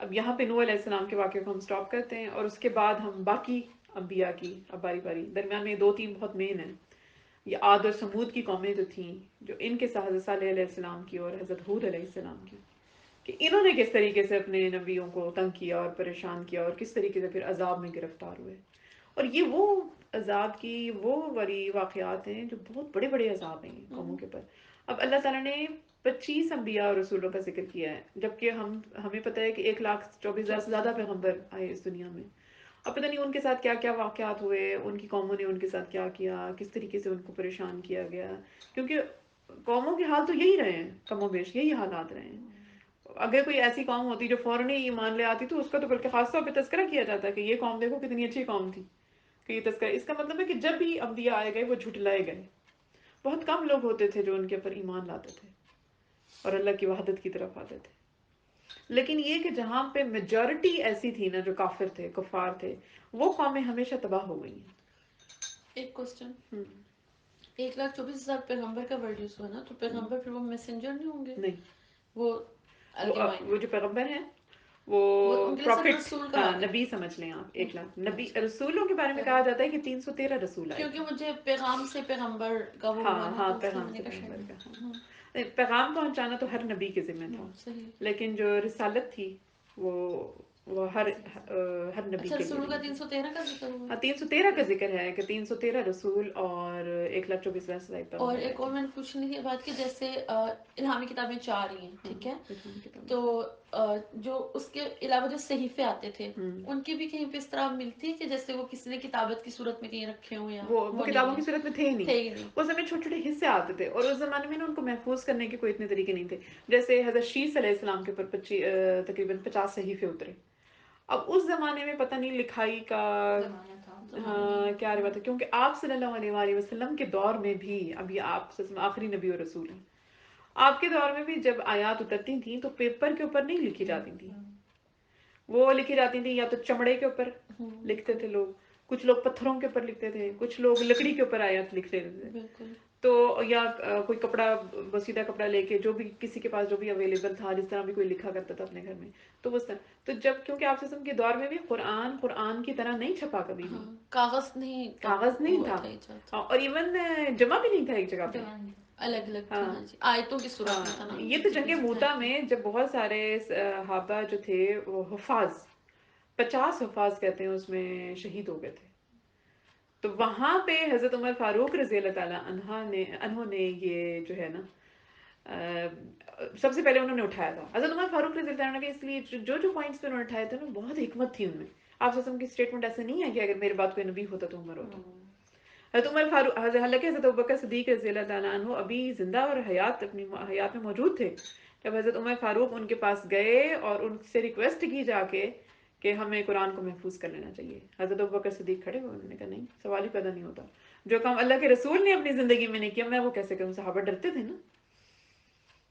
اب یہاں پہ نوح علیہ السلام کے واقعے کو ہم سٹاپ کرتے ہیں اور اس کے بعد ہم باقی انبیاء کی اب باری باری، درمیان میں 2-3 بہت مین ہیں. یہ عاد اور سمود کی قومیں جو تھیں، جو ان کے ساتھ حضرت صالح علیہ السلام کی اور حضرت ہود علیہ السلام کی، کہ انہوں نے کس طریقے سے اپنے نبیوں کو تنگ کیا اور پریشان کیا اور کس طریقے سے پھر عذاب میں گرفتار ہوئے. اور یہ وہ عذاب کی وہ والی واقعات ہیں جو بہت بڑے بڑے عذاب ہیں قوموں کے اوپر. اب اللہ تعالیٰ نے 25 انبیاء اور رسولوں کا ذکر کیا ہے، جبکہ ہمیں پتہ ہے کہ 1,24,000 سے زیادہ پیغمبر آئے اس دنیا میں. اب پتہ نہیں ان کے ساتھ کیا کیا واقعات ہوئے، ان کی قوموں نے ان کے ساتھ کیا کیا، کس طریقے سے ان کو پریشان کیا گیا، کیونکہ قوموں کے حال تو یہی رہے ہیں، کم و بیش یہی حالات رہے ہیں. اگر کوئی ایسی قوم ہوتی جو فوراً ہی ایمان لے آتی تو اس کا تو بلکہ خاص طور پہ تذکرہ کیا جاتا ہے کہ یہ قوم دیکھو کتنی اچھی قوم تھی، کہ یہ تذکرہ. اس کا مطلب ہے کہ جب بھی انبیاء آئے گئے وہ جھٹلائے گئے. بہت کم لوگ ہوتے تھے جو ان کے اوپر ایمان لاتے تھے اور اللہ کی وحدت کی طرف آتے تھے. لیکن یہ کہ جہاں پہ میجورٹی ایسی تھی نا جو کافر تھے، کفار تھے، وہ قومیں ہمیشہ تباہ ہو گئی ہیں. ایک کوسچن، 1,24,000 پیغمبر کا ورڈ یوز ہوا نا، تو پیغمبر پھر وہ میسنجر نہیں ہوں گے؟ نہیں، وہ وہ جو پیغمبر ہیں وہ ان کے لیے صرف پروفٹ، رسول کہا گیا. نبی سمجھ لیں آپ. 1,00,000 نبی رسولوں کے بارے میں کہا جاتا ہے کہ 313 رسول آئے. کیونکہ مجھے پیغام سے پیغمبر کا وہ ہوا نا، ہاں تو پیغام میں سے نے کہا پیغمبر کا. شاید پیغام پہنچانا تو ہر نبی کے ذمہ تھا، صحیح. لیکن جو رسالت تھی وہ ہر نبی اچھا، کے رسولوں کا لیے. 313 کا ذکر ہوا. 313 کا ذکر ہے کہ 313 رسول اور 1,24,000 سے زائد اور پیغمبر ایک اور میں نے پوچھنے کی بات کہ جیسے الہامی کتابیں 4 ہی ہیں، ٹھیک ہے، تو جو اس کے علاوہ جو صحیفے آتے تھے ان کی بھی کہیں پہ اس طرح ملتی ہے کہ جیسے وہ کسی نے کتابت کی صورت میں کہیں رکھے ہوں، یا وہ کتابوں کی صورت میں تھے ہی نہیں. نہیں. اس میں چھوٹے چھوٹے حصے آتے تھے اور اس زمانے میں ان کو محفوظ کرنے کے کوئی اتنے طریقے نہیں تھے. جیسے حضرت شیس علیہ السلام کے اوپر تقریباً 50 صحیفے اترے. اب اس زمانے میں پتہ نہیں لکھائی کا کیا روایت ہے، کیونکہ آپ صلی اللہ علیہ وآلہ وسلم کے دور میں بھی، ابھی آپ آخری نبی اور رسول ہیں، آپ کے دور میں بھی جب آیات اترتی تھیں تو پیپر کے اوپر نہیں لکھی جاتی تھیں. وہ لکھی جاتی تھیں یا تو چمڑے کے اوپر لکھتے تھے لوگ، کچھ لوگ پتھروں کے اوپر لکھتے تھے، کچھ لوگ لکڑی کے اوپر آیات لکھتے تھے. تو یا کوئی کپڑا، بسیدہ کپڑا لے کے، جو بھی کسی کے پاس جو بھی اویلیبل تھا، جس طرح بھی کوئی لکھا کرتا تھا اپنے گھر میں، تو اس طرح. تو جب کیونکہ آپ وسلم کے دور میں بھی قرآن کی طرح نہیں چھپا کبھی بھی، کاغذ نہیں تھا، اور ایون جمع بھی نہیں تھا ایک جگہ پہ، الگ الگ آیتوں کی صورت میں تھا نا. یہ تو جنگ موتا میں جب بہت سارے صحابہ جو تھے وہ حفاظ، 50 حفاظ کہتے ہیں، اس میں شہید ہو گئے تھے. تو وہاں پہ حضرت عمر فاروق رضی اللہ تعالیٰ عنہ نے یہ جو ہے نا سب سے پہلے انہوں نے اٹھایا تھا. حضرت عمر فاروق رضی اللہ عنہ کے اس لیے جو پوائنٹس پہ انہوں نے اٹھائے تھے نا، بہت حکمت تھی ان میں. آپ وسلم کی اسٹیٹمنٹ ایسے نہیں ہے کہ اگر میرے بعد کوئی نبی ہوتا تو عمر ہوتا. حضرت عمر فاروق، حالانکہ حضرت ابوبکر صدیق رضی اللہ تعالیٰ عنہ ابھی زندہ اور اپنی حیات میں موجود تھے جب حضرت عمر فاروق ان کے پاس گئے اور ان سے ریکویسٹ کی جا کے کہ ہمیں قرآن کو محفوظ کر لینا چاہیے. حضرت ابوبکر صدیق کھڑے ہوئے، انہوں نے کہا نہیں، سوال ہی پیدا نہیں ہوتا. جو کام اللہ کے رسول نے اپنی زندگی میں نہیں کیا میں وہ کیسے کروں. صحابہ ڈرتے تھے نا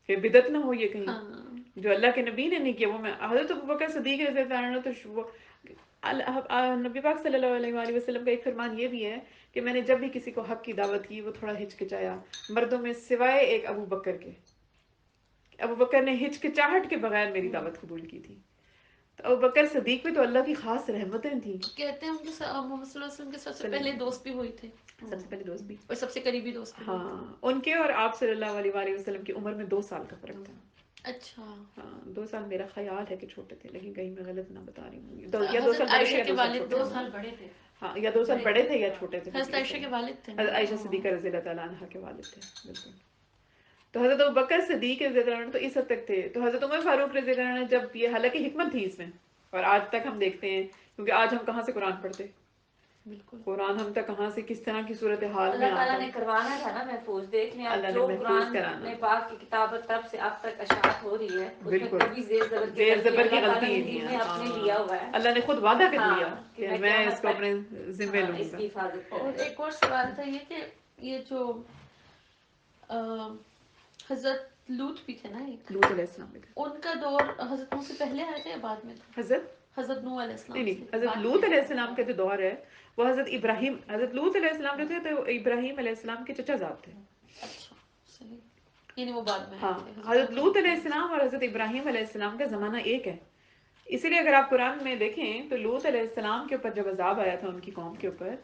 کہ بدعت نہ ہو یہ کہیں، جو اللہ کے نبی نے نہیں کیا وہ میں. حضرت ابوبکر صدیق رضی اللہ عنہ تو نبی پاک صلی اللہ علیہ وآلہ وسلم کا ایک فرمان یہ بھی ہے کہ میں نے جب بھی کسی کو حق کی دعوت کی وہ تھوڑا ہچکچایا، مردوں میں سوائے ایک ابو بکر کے. ابو بکر نے ہچکچاہٹ کے بغیر میری دعوت قبول کی تھی. تو ابو بکر صدیق پہ تو اللہ کی خاص رحمتیں تھیں. کہتے ہیں ان کے محمد صلی اللہ علیہ وسلم کے سب سے پہلے دوست بھی ہوئی تھے، سب سے پہلے دوست بھی، اور سب سے قریبی دوست بھی. ہاں، ان کے اور آپ صلی اللہ علیہ وآلہ وسلم کی عمر میں 2 سال کا فرق تھا. اچھا، ہاں 2 سال میرا خیال ہے کہ چھوٹے تھے، لیکن کہیں میں غلط نہ بتا رہی ہوں. یا 2 سال بڑے تھے یا 2 سال چھوٹے 2 سال بڑے تھے. ہاں، یا 2 سال بڑے تھے یا چھوٹے تھے. حضرت عائشہ کے والد تھے، حضرت عائشہ صدیقہ رضی اللہ تعالیٰ عنہا کے والد تھے، بالکل. تو حضرت ابوبکر صدیق رضی اللہ عنہ تو اس حد تک تھے. تو حضرت عمر فاروق رضی اللہ عنہ جب یہ، حالانکہ حکمت تھی اس میں، اور آج تک ہم دیکھتے ہیں، کیونکہ آج ہم کہاں سے قرآن پڑھتے، بالکل قرآن ہم تک کہاں سے کس طرح کی صورتحال میں اللہ تعالیٰ آتا نے کروانا تھا نا محفوظ. دیکھ لیں اللہ آپ نے جو محفوظ قرآن کرانا میں پاک کی کتابت تب سے اب تک اشاعت ہو رہی ہے، اس میں بالکل کبھی زیر زبر کی زیر زبر کی اللہ غلطی تعالیٰ ہی نے نہیں دل ہے. میں اپنے لیا ہوا ہے. اللہ نے خود وعدہ کر لیا ہاں کہ میں قیامت اس کو تک اپنے ذمہ لوں اس گا. کی حفاظت اور کروں گا. ایک اور سوال تھا یہ کہ یہ جو حضرت لوط بھی تھے نا، ایک لوط علیہ السلام بھی تھے. ان کا دور حضرت نوح سے پہلے آیا تھا یا بعد میں تھا؟ حضرت نوح علیہ السلام نہیں، سے حضرت لوط علیہ السلام کا جو دور ہے وہ حضرت لوط علیہ السلام جو تھے تو ابراہیم علیہ السلام کے چچا زاد تھے. اچھا صحیح، یعنی وہ بعد میں ہاں، آئے تھے. حضرت لوط علیہ السلام اور حضرت ابراہیم علیہ السلام کا زمانہ ایک ہے. اسی لیے اگر آپ قرآن میں دیکھیں تو لوط علیہ السلام کے اوپر جب عذاب آیا تھا ان کی قوم کے اوپر،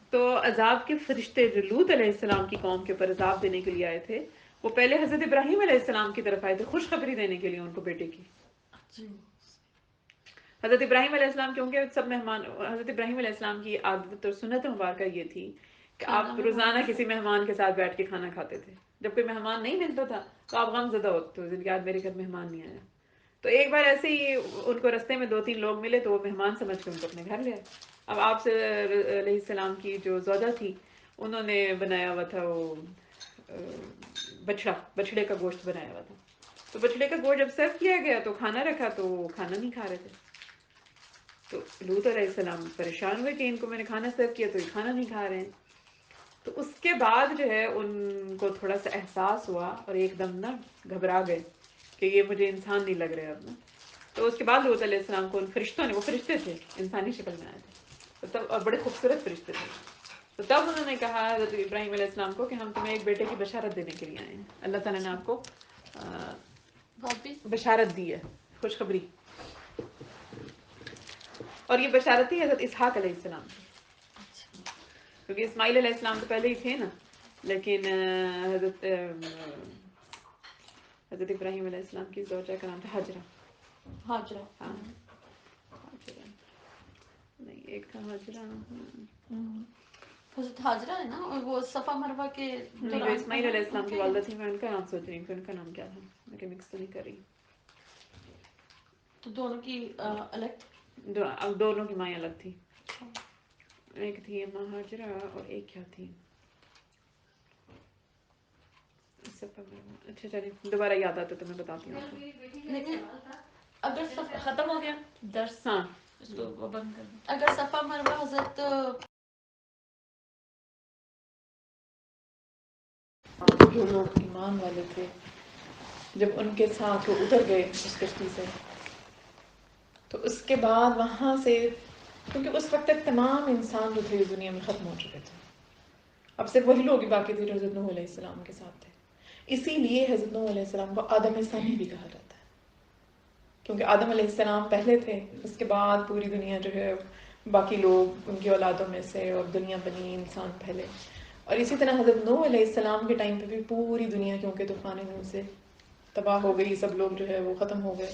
تو عذاب کے فرشتے جو لوط علیہ السلام کی قوم کے اوپر عذاب دینے کے لیے آئے تھے وہ پہلے حضرت ابراہیم علیہ السلام کی طرف آئے تھے خوشخبری دینے کے لیے ان کو بیٹے کی. حضرت ابراہیم علیہ السلام کیونکہ سب مہمان، حضرت ابراہیم علیہ السلام کی عادت اور سنت مبارکہ یہ تھی کہ آپ روزانہ کسی مہمان کے ساتھ بیٹھ کے کھانا کھاتے تھے. جب کوئی مہمان نہیں ملتا تھا تو آپ غم زدہ ہوتے تھے کہ آج میرے گھر مہمان نہیں آیا. تو ایک بار ایسے ہی ان کو رستے میں 2-3 لوگ ملے تو وہ مہمان سمجھ کے ان کو اپنے گھر لے آئے. اب آپ سے علیہ السلام کی جو زوجہ تھی انہوں نے بنایا ہوا تھا وہ بچڑے کا گوشت بنایا ہوا تھا. تو بچڑے کا گوشت جب سرو کیا گیا تو کھانا رکھا تو وہ کھانا نہیں کھا رہے تھے. تو لوط علیہ السلام پریشان ہوئے کہ ان کو میں نے کھانا سرو کیا تو یہ کھانا نہیں کھا رہے ہیں. تو اس کے بعد جو ہے ان کو تھوڑا سا احساس ہوا اور ایک دم نا گھبرا گئے کہ یہ مجھے انسان نہیں لگ رہے اب نا. تو اس کے بعد لوط علیہ السلام کو ان فرشتوں نے، وہ فرشتے تھے انسانی شکل میں آئے تھے تو تب، اور بڑے خوبصورت فرشتے تھے، تو تب انہوں نے کہا حضرت ابراہیم علیہ السلام کو کہ ہم تمہیں ایک بیٹے کی بشارت دینے کے لیے آئے ہیں. اللہ تعالیٰ نے آپ کو بشارت دی ہے، خوشخبری. اور یہ بشارت تھی حضرت اسحاق علیہ السلام کی، کیونکہ اسماعیل علیہ السلام تو پہلے ہی تھے نا، لیکن حضرت ابراہیم علیہ السلام کی زوجہ کا نام تھا ہاجرہ. ہاجرہ، ہاں ہاجرہ نہیں، ایک تھا ہاجرہ. حضرت ہاجرہ ہے نا، اور وہ صفا مروہ کے نہیں، جو اسماعیل علیہ السلام کی والدہ تھی میں ان کا نام سوچ رہی ہوں کہ ان کا نام کیا تھا، میں کہ مکس تو نہیں کر رہی. تو دونوں کی الگ، دونوں کی مائیں الگ تھی. ایک تھی اماں ہاجرہ اور ایک کیا تھی. اچھا چلیے دوبارہ یاد آتا تو میں بتاتی ہوں آپ کو. لیکن اگر ختم ہو گیا درس، ہاں اس کو بند کر دیں. اگر صفا مروہ حضرت جو لوگ ایمان والے تھے جب ان کے ساتھ وہ اتر گئے اس کشتی سے، تو اس کے بعد وہاں سے، کیونکہ اس وقت تک تمام انسان جو تھے دنیا میں ختم ہو چکے تھے، اب صرف وہی لوگ ہی باقی تھے جو حضرت نوح علیہ السلام کے ساتھ تھے. اسی لیے حضرت نوح علیہ السلام کو آدم ثانی بھی کہا جاتا ہے، کیونکہ آدم علیہ السلام پہلے تھے، اس کے بعد پوری دنیا جو ہے باقی لوگ ان کی اولادوں میں سے، اور دنیا بنی انسان پہلے. اور اسی طرح حضرت نوح علیہ السلام کے ٹائم پہ بھی پوری دنیا کیونکہ طوفان نوح سے تباہ ہو گئی، سب لوگ جو ہے وہ ختم ہو گئے.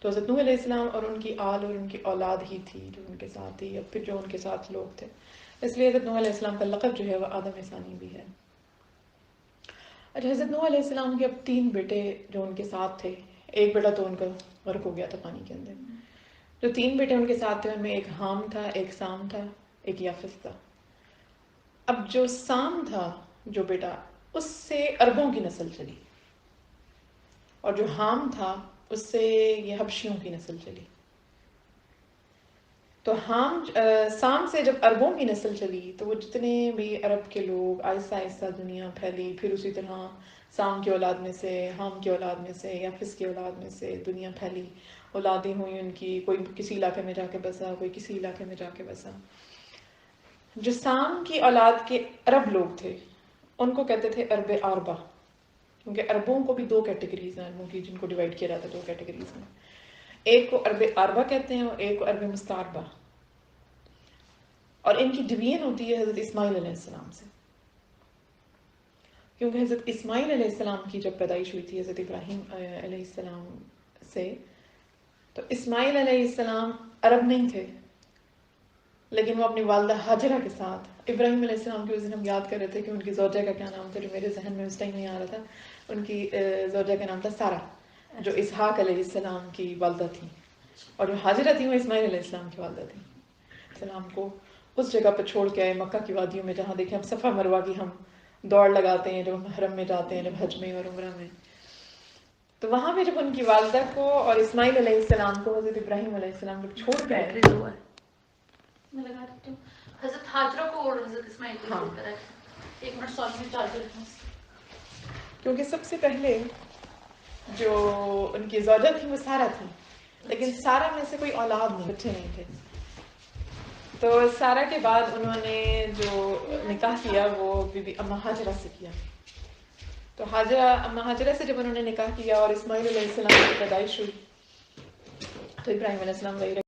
تو حضرت نوح علیہ السلام اور ان کی آل اور ان کی اولاد ہی تھی جو ان کے ساتھ تھی، اور پھر جو ان کے ساتھ لوگ تھے. اس لیے حضرت نوح علیہ السلام کا لقب جو ہے وہ آدم ثانی بھی ہے. اچھا، حضرت نوح علیہ السلام کے اب 3 بیٹے جو ان کے ساتھ تھے، ایک بیٹا تو ان کا غرق ہو گیا تھا پانی کے اندر. جو 3 بیٹے ان کے ساتھ تھے ان میں ایک حام تھا، ایک سام تھا، ایک یافس تھا. اب جو سام تھا جو بیٹا، اس سے عربوں کی نسل چلی، اور جو حام تھا اس سے یہ حبشیوں کی نسل چلی. تو سام سے جب عربوں کی نسل چلی تو وہ جتنے بھی عرب کے لوگ آہستہ آہستہ دنیا پھیلی. پھر اسی طرح سام کی اولاد میں سے، حام کی اولاد میں سے، یافس کی اولاد میں سے دنیا پھیلی، اولادیں ہوئی ان کی. کوئی کسی علاقے میں جا کے بسا، کوئی کسی علاقے میں جا کے بسا. جو سام کی اولاد کے عرب لوگ تھے ان کو کہتے تھے عرب عربہ، کیونکہ عربوں کو بھی 2 کیٹیگریز ہیں عربوں کی جن کو ڈیوائڈ کیا جاتا ہے 2 کیٹیگریز میں. ایک کو عرب عربہ کہتے ہیں اور ایک کو عرب مستعربہ. اور ان کی ڈویژن ہوتی ہے حضرت اسماعیل علیہ السلام سے، کیونکہ حضرت اسماعیل علیہ السلام کی جب پیدائش ہوئی تھی حضرت ابراہیم علیہ السلام سے، تو اسماعیل علیہ السلام عرب نہیں تھے، لیکن وہ اپنی والدہ ہاجرہ کے ساتھ ابراہیم علیہ السلام کے، اس دن ہم یاد کر رہے تھے کہ ان کی زوجہ کا کیا نام تھا جو میرے ذہن میں اس ٹائم نہیں آ رہا تھا. ان کی زوجہ کا نام تھا سارہ، جو اسحاق علیہ السلام کی والدہ تھی، اور جو ہاجرہ تھی وہ اسماعیل علیہ السلام کی والدہ تھی. السلام کو اس جگہ پہ چھوڑ کے آئے مکہ کی وادیوں میں، جہاں دیکھیں ہم صفا مروہ کی ہم دوڑ لگاتے ہیں جب ہم حرم میں جاتے ہیں، جب حج میں اور عمرہ میں. تو وہاں پہ جب ان کی والدہ کو اور اسماعیل علیہ السلام کو حضرت ابراہیم علیہ السلام جب چھوڑ کے آئے، میں لگا دیتی ہوں حضرت ہاجرہ کو اور حضرت اسماعیل کو چھوڑ کر آئے. 1 منٹ سوری میں چارجر رکھوں، کیونکہ سب سے پہلے جو ان کی زوجہ تھی وہ سارہ تھی، لیکن سارہ میں سے کوئی اولاد نہیں، بچے نہیں تھے. تو سارہ کے بعد انہوں نے جو نکاح کیا وہ بی بی اماں ہاجرہ سے کیا. تو اماں ہاجرہ سے جب انہوں نے نکاح کیا اور اسماعیل علیہ السلام کی پیدائش ہوئی تو ابراہیم علیہ السلام وہی